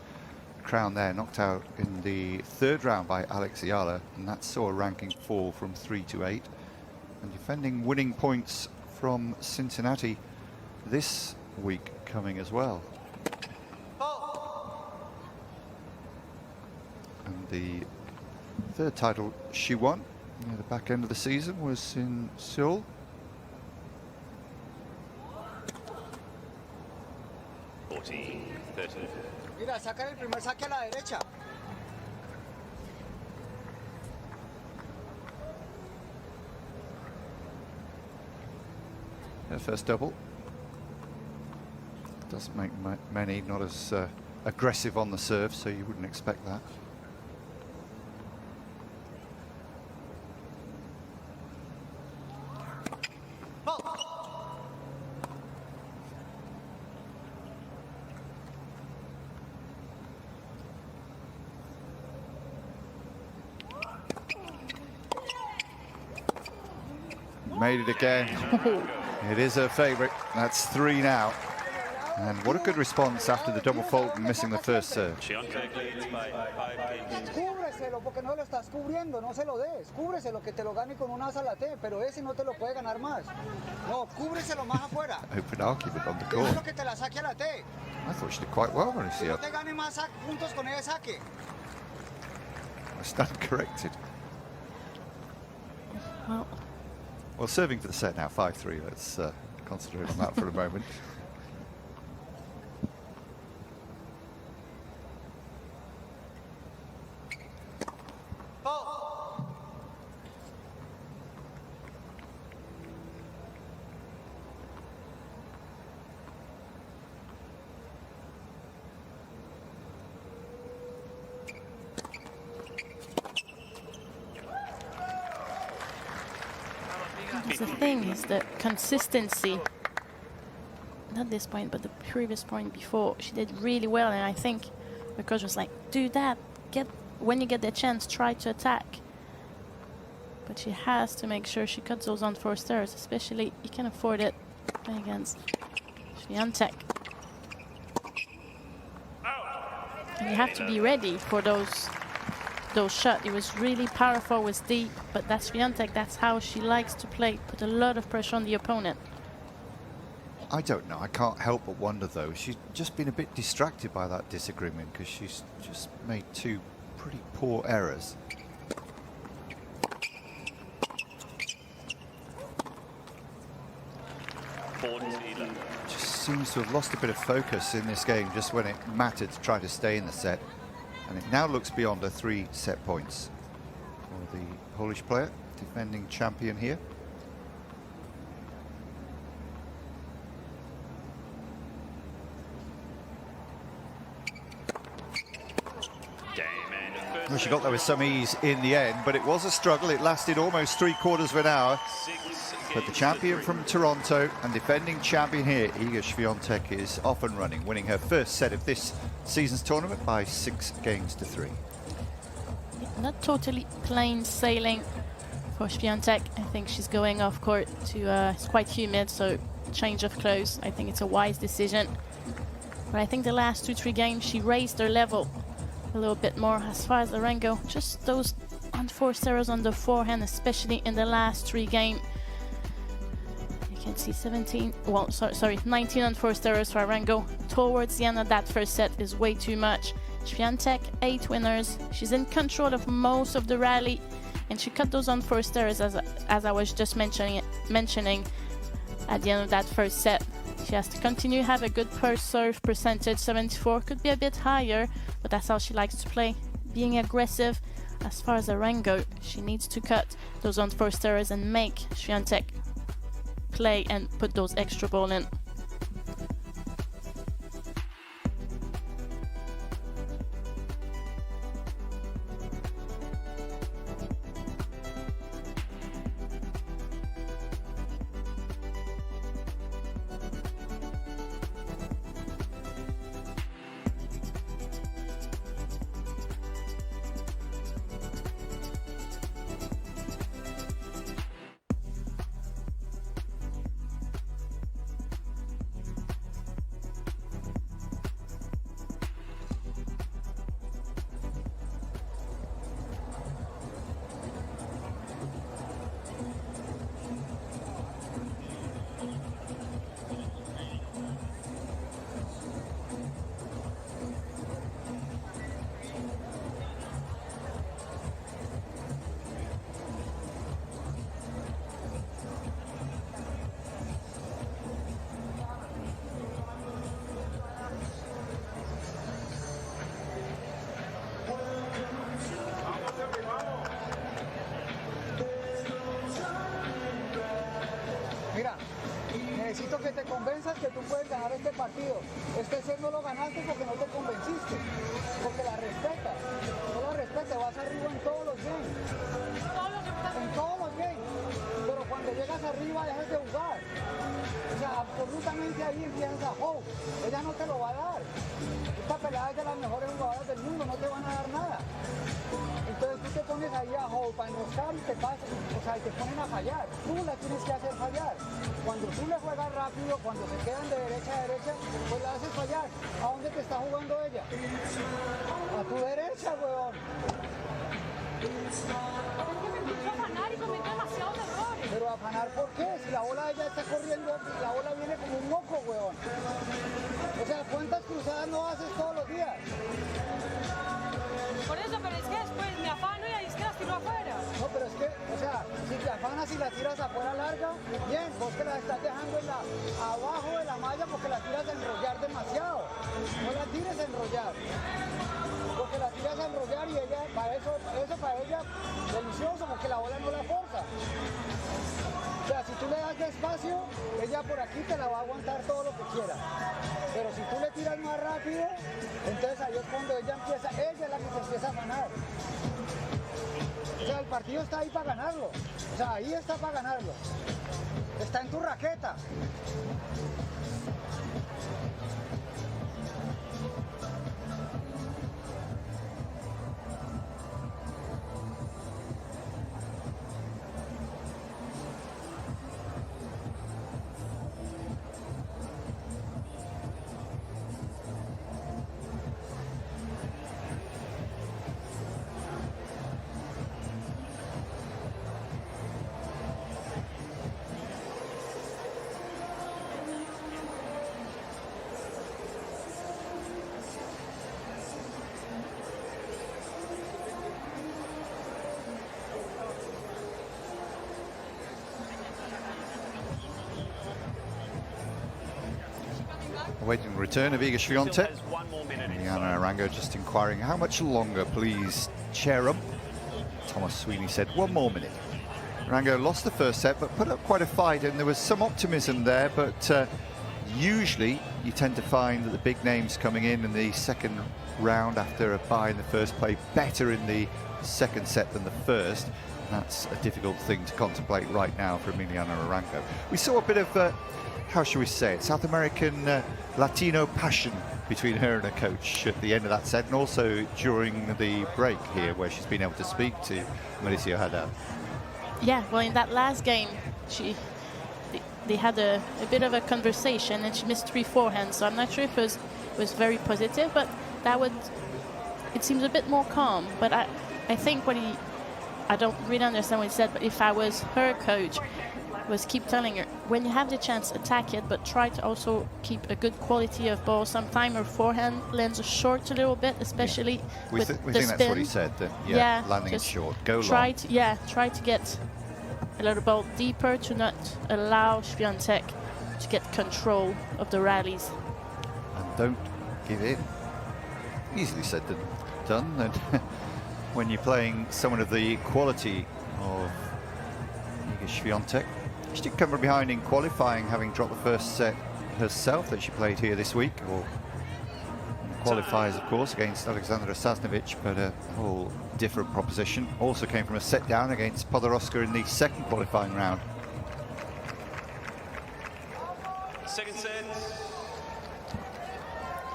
Crown there, knocked out in the 3rd round by Alex Ayala, and that saw a ranking fall from 3 to 8. And defending winning points from Cincinnati this week coming as well. And the 3rd title she won near the back end of the season was in Seoul. Mira, sacar el primer saque a la derecha. Her first double. Doesn't make many, not as aggressive on the serve, so you wouldn't expect that. Made it again. It is her favourite. That's 3 now. And what a good response after the double fault and missing the first serve. Cúbreselo porque no lo estás cubriendo, no se lo des. Cúbreselo que te lo gane con un as a la T, pero ese no te lo puede ganar más. No, cúbreselo más afuera. Open argument on the Eso court. es lo que te la saque a la T. I thought she did quite well when Que she no te gane más puntos con ese saque. I stand corrected. Well, serving for the set now, 5-3. Let's concentrate on that for a moment. The thing is the consistency. Not this point, but the previous point before. She did really well, and I think the coach was like, do that. When you get the chance, try to attack. But she has to make sure she cuts those unforced errors, especially you can afford it against Świątek. And you have to be ready for those shots. It was really powerful, was deep, but that's Świątek. That's how she likes to play. Put a lot of pressure on the opponent. I don't know. I can't help but wonder, though. She's just been a bit distracted by that disagreement because she's just made 2 pretty poor errors. Just seems to have lost a bit of focus in this game just when it mattered to try to stay in the set. And it now looks beyond her 3 set points for the Polish player, defending champion here. Well, she got there with some ease in the end, but it was a struggle. It lasted almost 3/4 of an hour. But the champion from Toronto and defending champion here, Iga Świątek, is off and running, winning her first set of this season's tournament by 6 games to 3. Not totally plain sailing for Świątek. I think she's going off court to, it's quite humid, so change of clothes. I think it's a wise decision. But I think the last 2-3 games, she raised her level a little bit more. As far as Arango, just those unforced errors on the forehand, especially in the last 3 games. You can see 19 unforced errors for Arango. Towards the end of that first set is way too much. Świątek, 8 winners. She's in control of most of the rally, and she cut those unforced errors as I was just mentioning at the end of that first set. She has to continue to have a good serve percentage. 74 could be a bit higher, but that's how she likes to play, being aggressive. As far as Arango, she needs to cut those unforced errors and make Świątek play and put those extra ball in. Mira, necesito que te convenzas que tú puedes ganar este partido. Este set no lo ganaste porque no te convenciste, porque la respetas. No la respetas, vas arriba en todos los games. En todos los games. Pero cuando llegas arriba dejas de jugar. O sea, absolutamente ahí empiezas a hold. Ella no te lo va a dar. Esta pelada es de las mejores jugadoras del mundo, no te van a dar nada. Entonces tú te pones ahí a hold para enroscar y te pasan, o sea, y te ponen a fallar. Tú la tienes que hacer fallar. Cuando tú le juegas rápido, cuando se quedan de derecha a derecha, pues la haces fallar. ¿A dónde te está jugando ella? A tu derecha, weón. Pero afanar, ¿por qué? Si la bola de ella está corriendo, la bola viene como un moco, weón. O sea, ¿cuántas cruzadas no haces todos los días? Por eso, pero es que después me afano y ahí es que las tiro afuera. No, pero es que, o sea, si te afanas y la tiras afuera larga, bien, vos que la estás dejando abajo de la malla porque la tiras a enrollar demasiado. No la tires a enrollar. Porque la tiras a enrollar y ella, eso para ella, delicioso, porque la bola no la forza. O sea, si tú le das despacio, ella por aquí te la va a aguantar todo lo que quiera. Pero si tú le tiras más rápido, entonces ahí es cuando ella es la que se empieza a ganar. O sea, el partido está ahí para ganarlo. O sea, ahí está para ganarlo. Está en tu raqueta. Awaiting the return of Iga Świątek. Diana Arango just inquiring, how much longer, please, Cherub? Thomas Sweeney said, 1 more minute. Arango lost the first set, but put up quite a fight, and there was some optimism there, but usually you tend to find that the big names coming in the second round after a bye in the first, played better in the second set than the first. That's a difficult thing to contemplate right now for Emiliana Arango. We saw a bit of, how shall we say it, South American Latino passion between her and her coach at the end of that set, and also during the break here where she's been able to speak to Mauricio Haddad. Yeah, well, in that last game, they had a bit of a conversation, and she missed 3 forehands, so I'm not sure if it was very positive, but it seems a bit more calm. But I think I don't really understand what he said, but if I was her coach, was keep telling her, when you have the chance, attack it, but try to also keep a good quality of ball. Sometimes her forehand lands short a little bit, especially with the spin. We think that's what he said, that, landing it short, go long. Try to get a little ball deeper to not allow Świątek to get control of the rallies. And don't give in. Easily said than done. And when you're playing someone of the quality of Iga Świątek, she did come from behind in qualifying, having dropped the first set herself that she played here this week, or qualifiers, of course, against Alexandra Sasnovich, but a whole different proposition. Also came from a set down against Podoroska in the second qualifying round. Second set.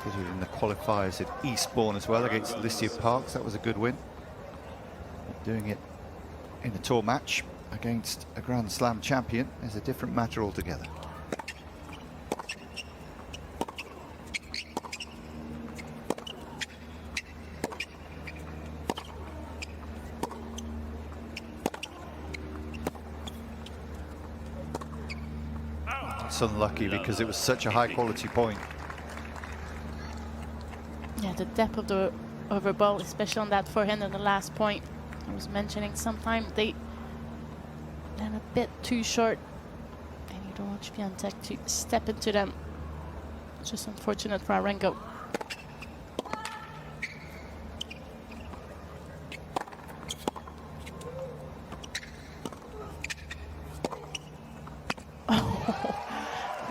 Did it in the qualifiers at Eastbourne as well against Alicia Parks. That was a good win. Doing it in the tour match against a Grand Slam champion is a different matter altogether. It's unlucky because it was such a high quality point. Yeah, the depth of her ball, especially on that forehand on the last point. I was mentioning sometimes they land a bit too short, and you don't want Świątek to step into them. It's just unfortunate for Arango.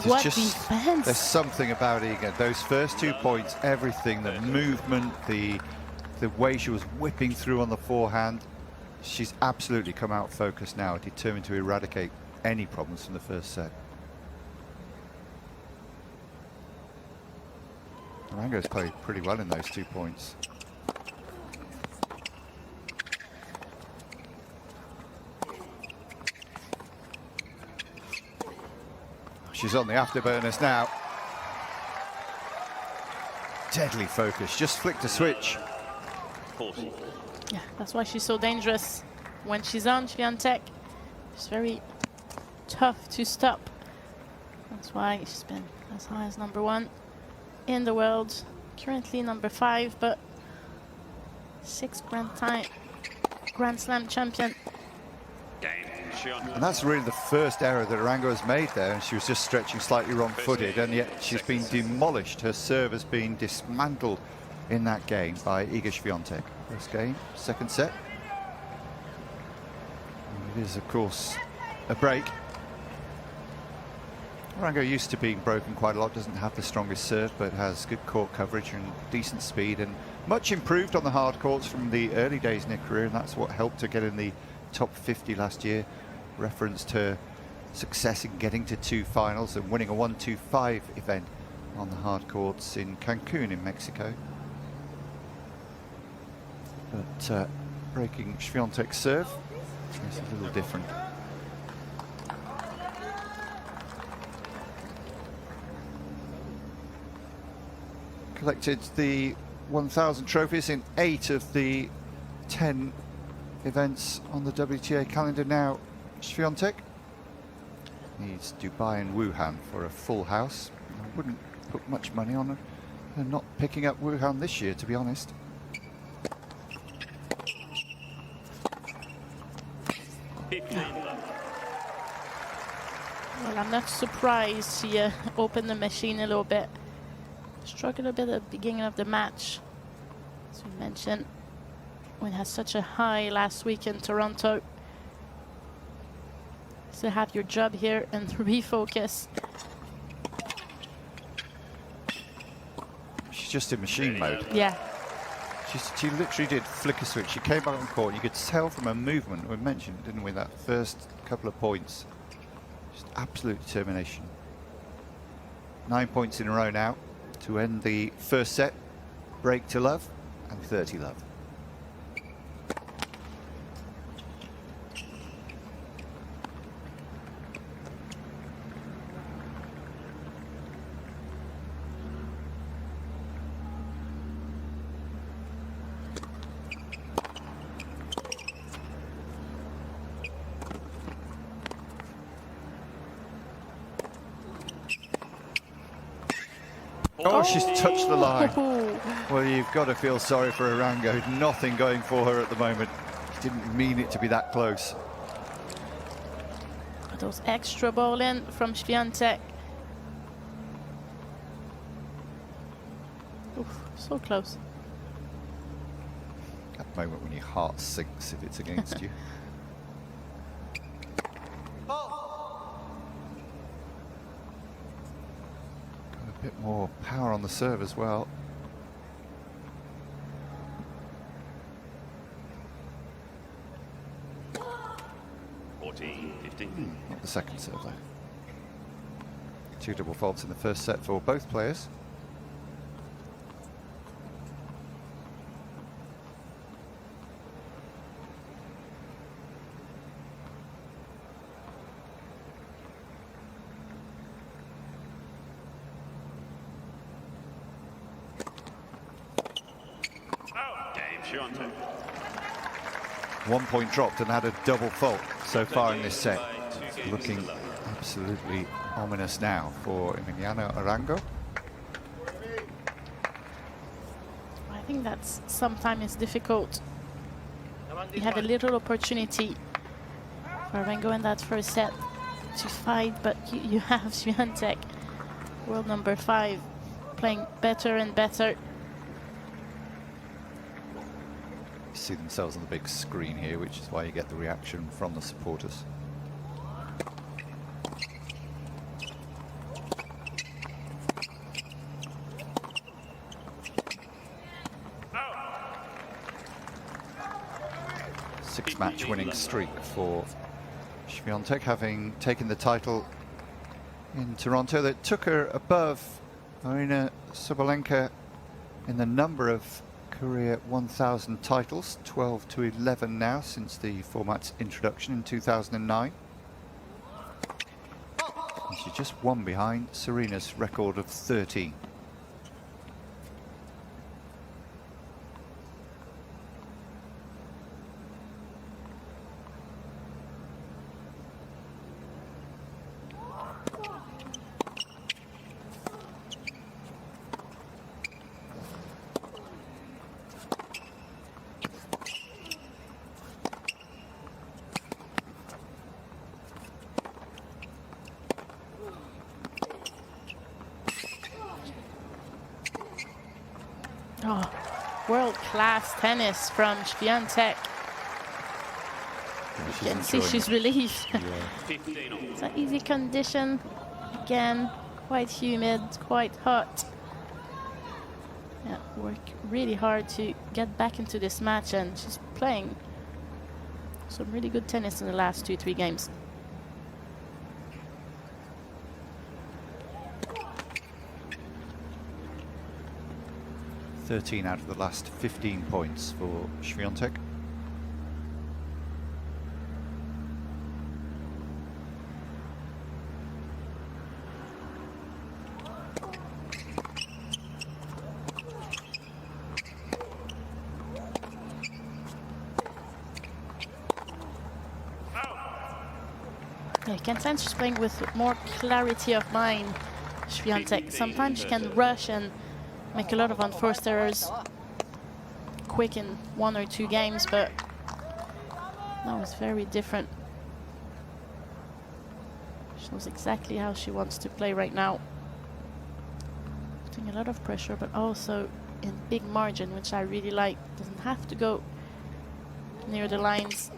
What defense! There's something about Iga. Those first 2 points, everything, the movement, the way she was whipping through on the forehand. She's absolutely come out focused now, determined to eradicate any problems from the first set. Arango's played pretty well in those 2 points. She's on the afterburners now. Deadly focus, just flicked a switch. Yeah, that's why she's so dangerous. When she's on Świątek, it's very tough to stop. That's why she's been as high as #1 in the world. Currently #5, but 6 Grand Slam champion. And that's really the first error that Arango has made there, and she was just stretching slightly wrong-footed, and yet she's been demolished. Her serve has been dismantled in that game by Iga Świątek. First game, second set. And it is, of course, a break. Arango used to being broken quite a lot, doesn't have the strongest serve, but has good court coverage and decent speed, and much improved on the hard courts from the early days in her career, and that's what helped her get in the top 50 last year. Referenced her success in getting to 2 finals and winning a 1-2-5 event on the hard courts in Cancun in Mexico. But breaking Świątek's serve is a little different. Collected the 1,000 trophies in 8 of the 10 events on the WTA calendar now. Świątek needs Dubai and Wuhan for a full house. I wouldn't put much money on her. They're not picking up Wuhan this year, to be honest. Well, I'm not surprised she opened the machine a little bit. Struggled a bit at the beginning of the match, as we mentioned, when it had such a high last week in Toronto. So have your job here and refocus. She's just in machine mode. Yeah. She literally did flick a switch. She came back on court. You could tell from her movement, we mentioned, didn't we, that first couple of points. Just absolute determination. 9 points in a row now to end the first set. Break to love and 30 love. Oh, she's touched the line. Well, you've got to feel sorry for Arango. Nothing going for her at the moment. She didn't mean it to be that close. Those extra ball in from Świątek. Oof, so close. That moment when your heart sinks if it's against you. A bit more power on the serve as well. Not the second serve though. 2 double faults in the first set for both players. Świątek. 1 point dropped and had a double fault so far in this set. Looking absolutely ominous now for Emiliano Arango. I think that's sometimes difficult. You have a little opportunity for Arango in that first set to fight, but you have Świątek, world number 5, playing better and better. See themselves on the big screen here, which is why you get the reaction from the supporters. Six-match winning streak for Świątek, having taken the title in Toronto that took her above Marina Sabalenka in the number of career 1,000 titles, 12 to 11 now since the format's introduction in 2009. And she's just one behind Serena's record of 13. Oh, world-class tennis from Świątek. You can see she's relieved. It's an easy condition. Again, quite humid, quite hot. Yeah, work really hard to get back into this match, and she's playing some really good tennis in the last 2-3 games. Thirteen out of the last 15 points for Świątek. Yeah, you can sense she's playing with more clarity of mind, Świątek. Sometimes she can rush and make a lot of unforced errors quick in 1 or 2 games, but now it's very different. She knows exactly how she wants to play right now. Putting a lot of pressure, but also in big margin, which I really like. Doesn't have to go near the lines.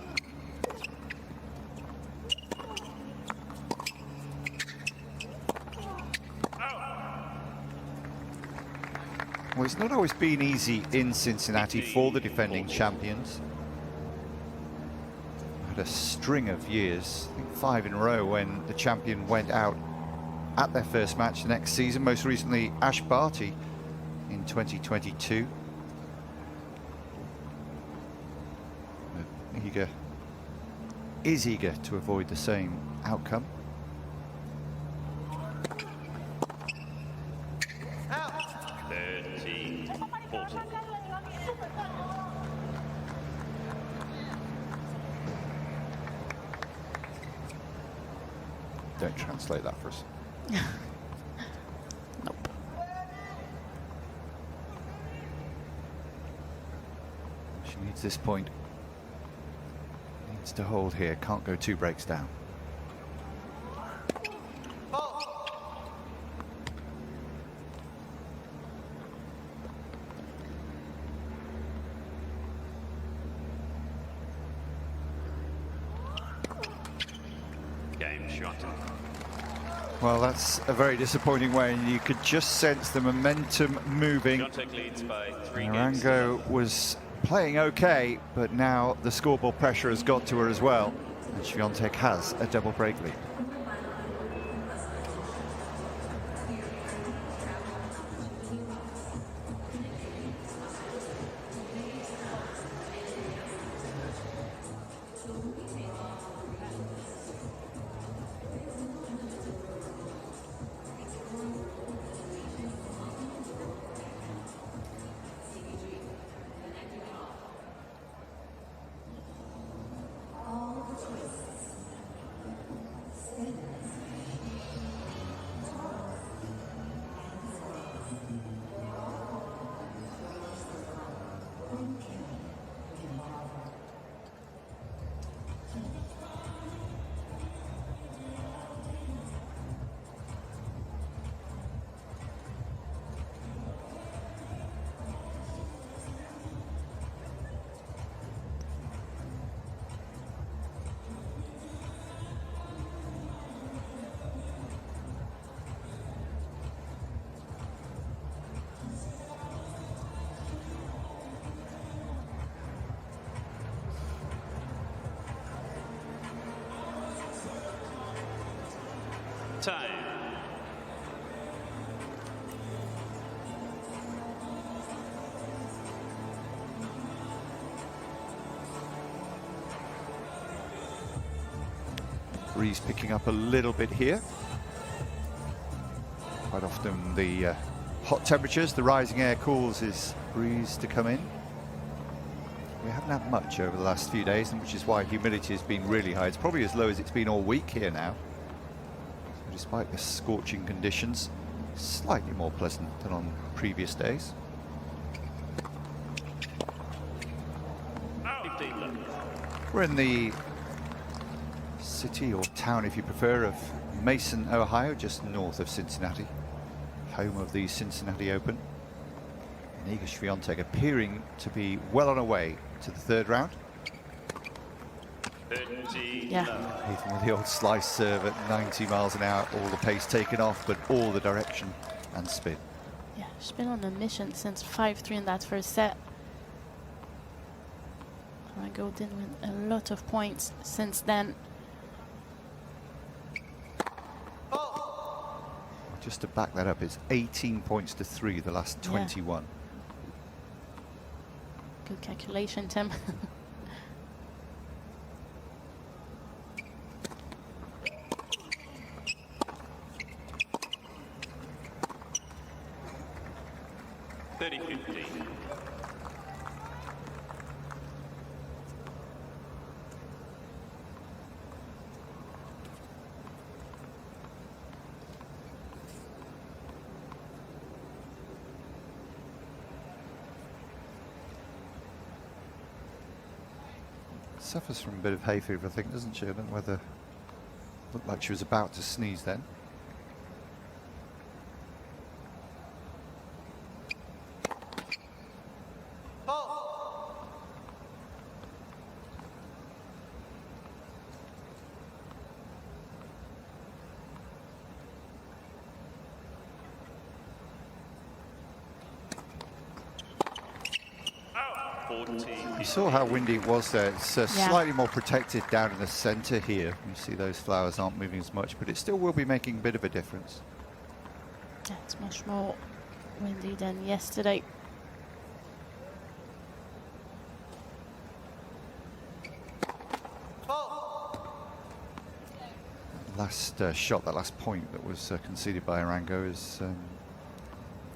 Well, it's not always been easy in Cincinnati for the defending champions. Had a string of years, I think 5 in a row, when the champion went out at their first match the next season. Most recently, Ash Barty in 2022. But is eager to avoid the same outcome. Don't translate that for us. Nope. She needs this point. Needs to hold here. Can't go 2 breaks down. Game shot. Well, that's a very disappointing way, and you could just sense the momentum moving. Świątek leads by 3 Arango was playing okay, but now the scoreboard pressure has got to her as well, and Świątek has a double break lead. Time. Breeze picking up a little bit here. Quite often the hot temperatures, the rising air causes this breeze to come in. We haven't had much over the last few days, and which is why humidity has been really high. It's probably as low as it's been all week here now. Despite the scorching conditions, slightly more pleasant than on previous days. We're in the city, or town if you prefer, of Mason, Ohio, just north of Cincinnati, home of the Cincinnati Open. And Iga Świątek appearing to be well on her way to the 3rd round. Yeah. Even with the old slice serve at 90 miles an hour, all the pace taken off, but all the direction and spin. Yeah, she's been on a mission since 5-3 in that first set. Arango did win a lot of points since then. Just to back that up, it's 18 points to 3, the last 21. Good calculation, Tim. Suffers from a bit of hay fever, I think, doesn't she? I don't know whether... Looked like she was about to sneeze then. You saw how windy it was there. It's slightly more protected down in the center here. You see those flowers aren't moving as much, but it still will be making a bit of a difference. Yeah, it's much more windy than yesterday. Last shot, that last point that was conceded by Arango is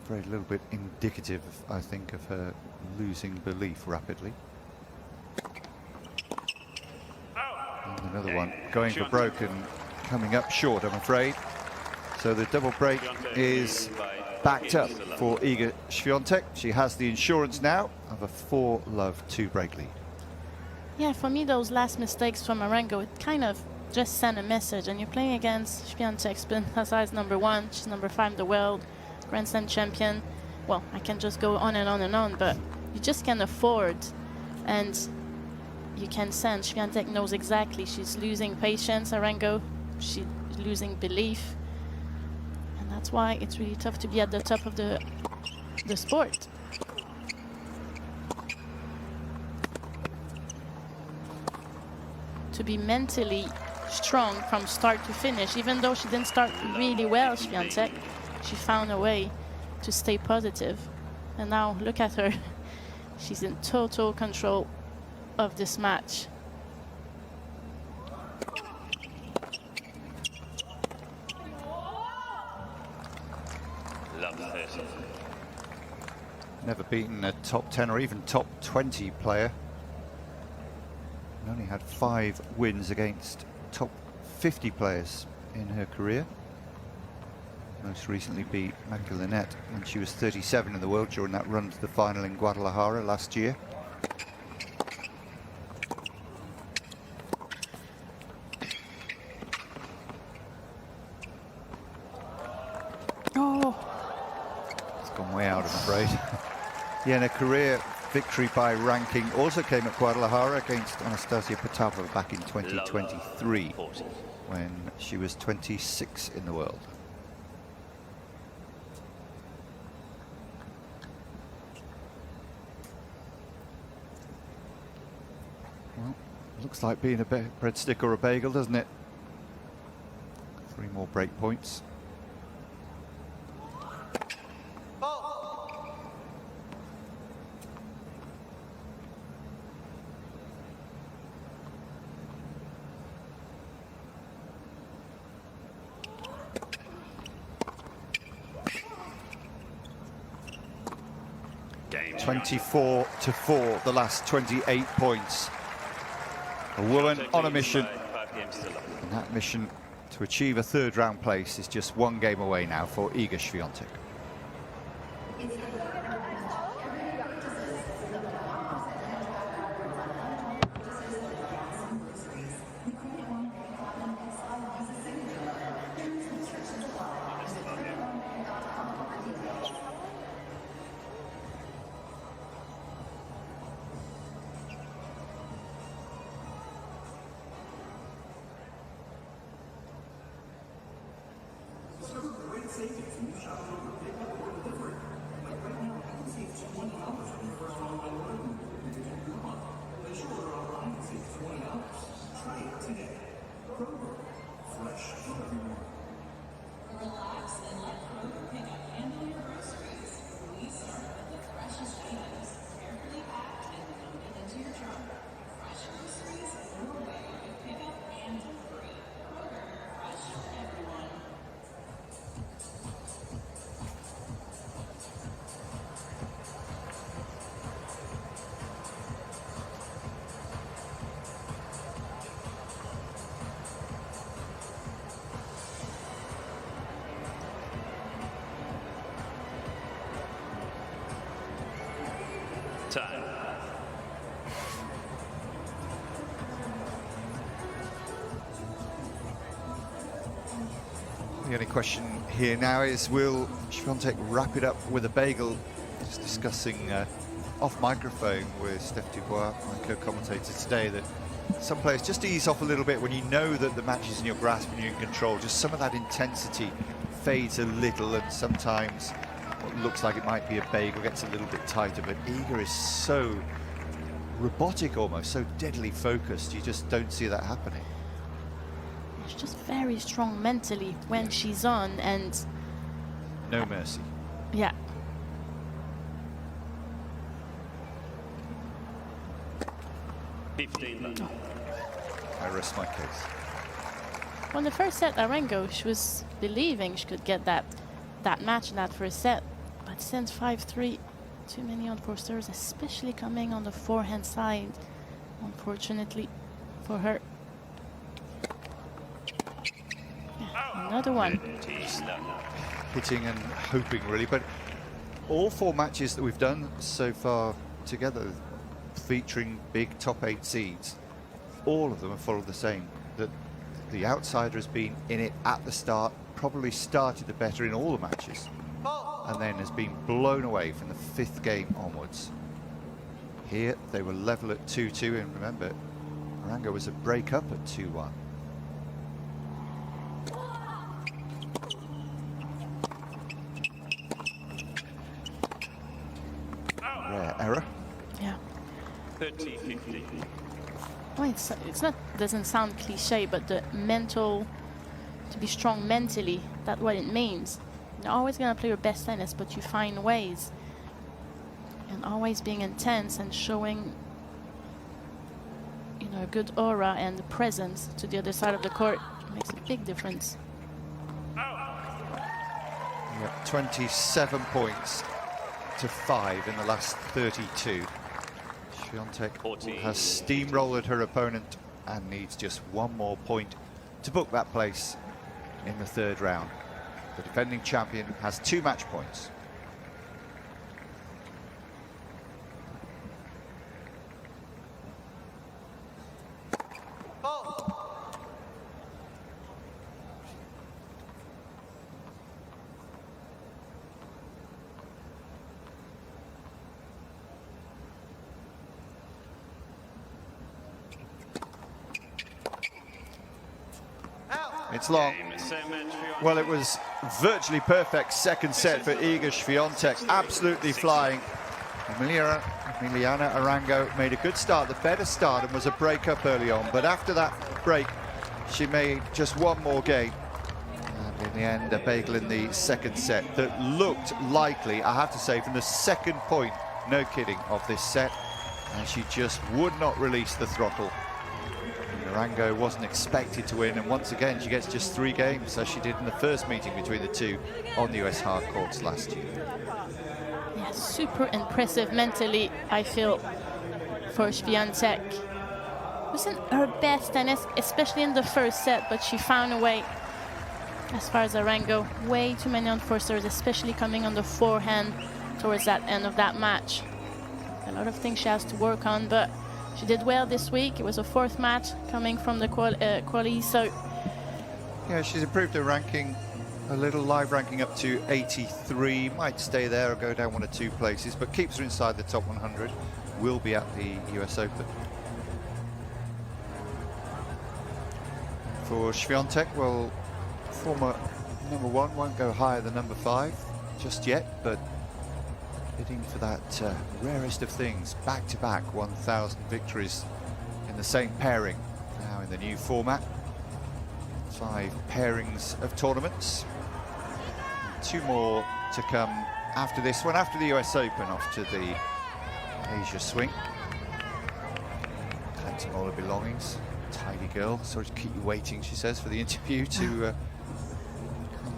very little bit indicative, I think, of her losing belief rapidly. And another one going for broke and coming up short, I'm afraid. So the double break is backed up for Iga Świątek. She has the insurance now of a 4-love 2-break lead. Yeah, for me, those last mistakes from Arango, it kind of just sent a message. And you're playing against Świątek, size #1. She's #5 in the world, Grand Slam champion. Well, I can just go on and on and on, but you just can't afford. And you can sense Świątek knows exactly she's losing patience. Arango, she's losing belief. And that's why it's really tough to be at the top of the sport. To be mentally strong from start to finish, even though she didn't start really well, Świątek, she found a way to stay positive. And now look at her. She's in total control of this match. Never beaten a top 10 or even top 20 player. Only had 5 wins against top 50 players in her career. Most recently beat Magda Linette when she was 37 in the world during that run to the final in Guadalajara last year. Oh, It's gone way out, I'm afraid. Yeah, and a career victory by ranking also came at Guadalajara against Anastasia Potapova back in 2023 when she was 26 in the world. Well, looks like being a breadstick or a bagel, doesn't it? 3 more break points. Game 24-4, the last 28 points. A woman on a mission, and that mission to achieve a 3rd round place is just 1 game away now for Iga Świątek. time. The only question here now is, will Świątek wrap it up with a bagel? Just discussing off microphone with Steph Dubois, my co-commentator today, that some players just ease off a little bit when you know that the match is in your grasp and you're in control. Just some of that intensity fades a little, and sometimes what looks like it might be a bagel gets a little bit tighter. But Iga is so robotic almost, so deadly focused. You just don't see that happening. She's just very strong mentally when she's on, and no mercy. Yeah. I rest my case. Well, in the first set, Arango, she was believing she could get that match in that first set, but since 5-3, too many unforced errors, especially coming on the forehand side, unfortunately for her. Yeah, another one. Hitting and hoping, really, but all 4 matches that we've done so far together, featuring big top 8 seeds, all of them have followed the same, that the outsider has been in it at the start, probably started the better in all the matches, and then has been blown away from the 5th game onwards. Here they were level at 2-2, and remember, Arango was a break up at 2-1. Rare error. Yeah. 30-50. Well, it's not, doesn't sound cliche, but the mental, to be strong mentally, that's what it means. You're always gonna play your best tennis, but you find ways, and always being intense and showing, you know, a good aura and presence to the other side of the court makes a big difference. Yeah, 27 points to 5 in the last 32. Swiatek has steamrolled her opponent and needs just one more point to book that place in the 3rd round. The defending champion has 2 match points. It's long. Well, it was virtually perfect second set for Iga Swiatek, absolutely flying. Emiliana Arango made a good start, the better start, and was a break up early on, but after that break she made just one more game, and in the end a bagel in the second set that looked likely, I have to say, from the second point, no kidding, of this set, and she just would not release the throttle. Arango wasn't expected to win, and once again she gets just 3 games, as she did in the first meeting between the two on the US hard courts last year. Yeah, super impressive mentally, I feel, for Swiatek. Wasn't her best tennis, especially in the first set, but she found a way. As far as Arango, way too many unforced errors, especially coming on the forehand towards that end of that match. A lot of things she has to work on, but she did well this week. It was a 4th match coming from the quali, so... Yeah, she's improved her ranking a little, live ranking up to 83. Might stay there or go down 1 or 2 places, but keeps her inside the top 100. Will be at the US Open. For Swiatek, well, former number 1 won't go higher than number 5 just yet, but bidding for that rarest of things, back-to-back 1,000 victories in the same pairing, now in the new format. 5 pairings of tournaments. And 2 more to come after this one, after the US Open, off to the Asia swing. Collecting all her belongings. Tidy girl, sorry to keep you waiting, she says, for the interview to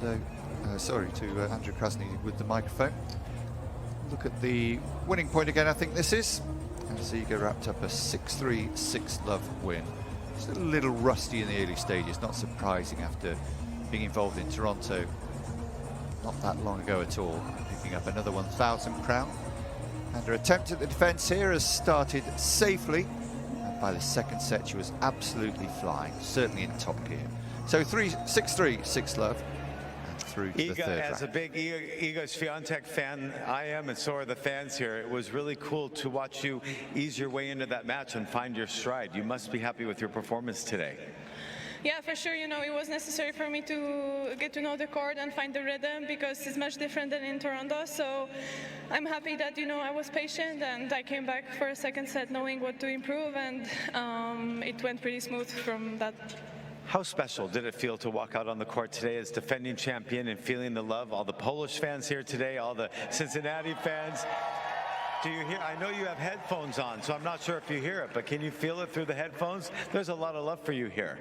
Andrew Krasny with the microphone. Look at the winning point again, I think this is. As Iga wrapped up a 6-3, 6-love win. Just a little rusty in the early stages, not surprising after being involved in Toronto not that long ago at all. Picking up another 1,000 crown. And her attempt at the defence here has started safely. And by the second set, she was absolutely flying, certainly in top gear. So 6-3, 6-love. Through to the third round. As a big Iga Swiatek fan, I am, and so are the fans here. It was really cool to watch you ease your way into that match and find your stride. You must be happy with your performance today. Yeah, for sure, it was necessary for me to get to know the court and find the rhythm because it's much different than in Toronto. So I'm happy that, I was patient and I came back for a second set knowing what to improve, and it went pretty smooth from that. How special did it feel to walk out on the court today as defending champion and feeling the love? All the Polish fans here today, all the Cincinnati fans. Do you hear? I know you have headphones on, so I'm not sure if you hear it, but can you feel it through the headphones? There's a lot of love for you here.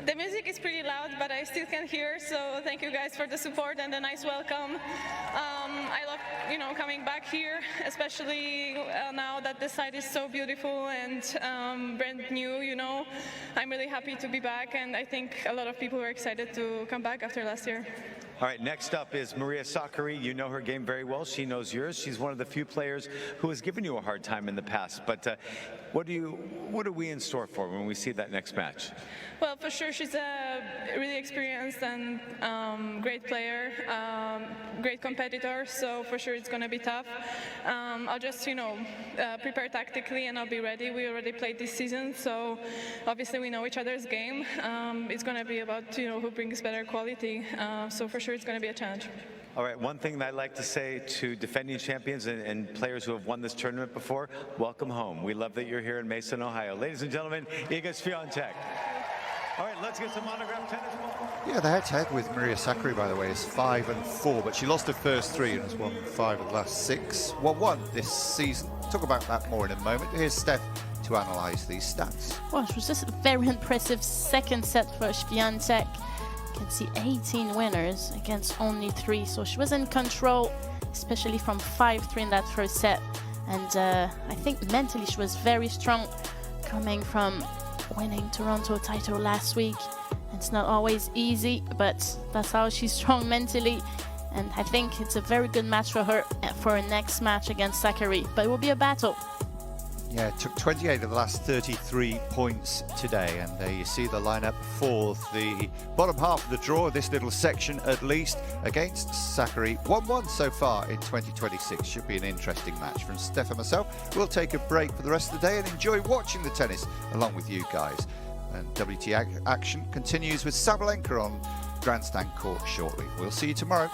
The music is pretty loud, but I still can hear, so thank you guys for the support and the nice welcome. I love, coming back here, especially now that the site is so beautiful and brand new, I'm really happy to be back, and I think a lot of people were excited to come back after last year. All right, next up is Maria Sakkari. You know her game very well. She knows yours. She's one of the few players who has given you a hard time in the past. But what are we in store for when we see that next match? Well, for sure, she's a really experienced and great player, great competitor. So for sure, it's going to be tough. I'll just, prepare tactically and I'll be ready. We already played this season, so obviously we know each other's game. It's going to be about, who brings better quality. So for sure, it's going to be a challenge. All right, one thing that I'd like to say to defending champions and players who have won this tournament before, welcome home. We love that you're here in Mason, Ohio. Ladies and gentlemen, Iga Świątek. All right, let's get some autographed tennis balls. Yeah, the head-to-head with Maria Sakkari, by the way, is 5-4, but she lost her first 3 and has won 5 of the last 6. Won this season. Talk about that more in a moment. Here's Steph to analyse these stats. Well, it was just a very impressive second set for Świątek. You can see 18 winners against only 3, so she was in control, especially from 5-3 in that first set. And I think mentally she was very strong, coming from winning Toronto title last week. It's not always easy, but that's how she's strong mentally. And I think it's a very good match for her for her next match against Sakkari. But it will be a battle. Yeah, it took 28 of the last 33 points today, and there you see the lineup for the bottom half of the draw, this little section at least, against Sakkari. 1-1 so far in 2026. Should be an interesting match. From Steph and myself, we'll take a break for the rest of the day and enjoy watching the tennis along with you guys. And WTA action continues with Sabalenka on grandstand court shortly. We'll see you tomorrow.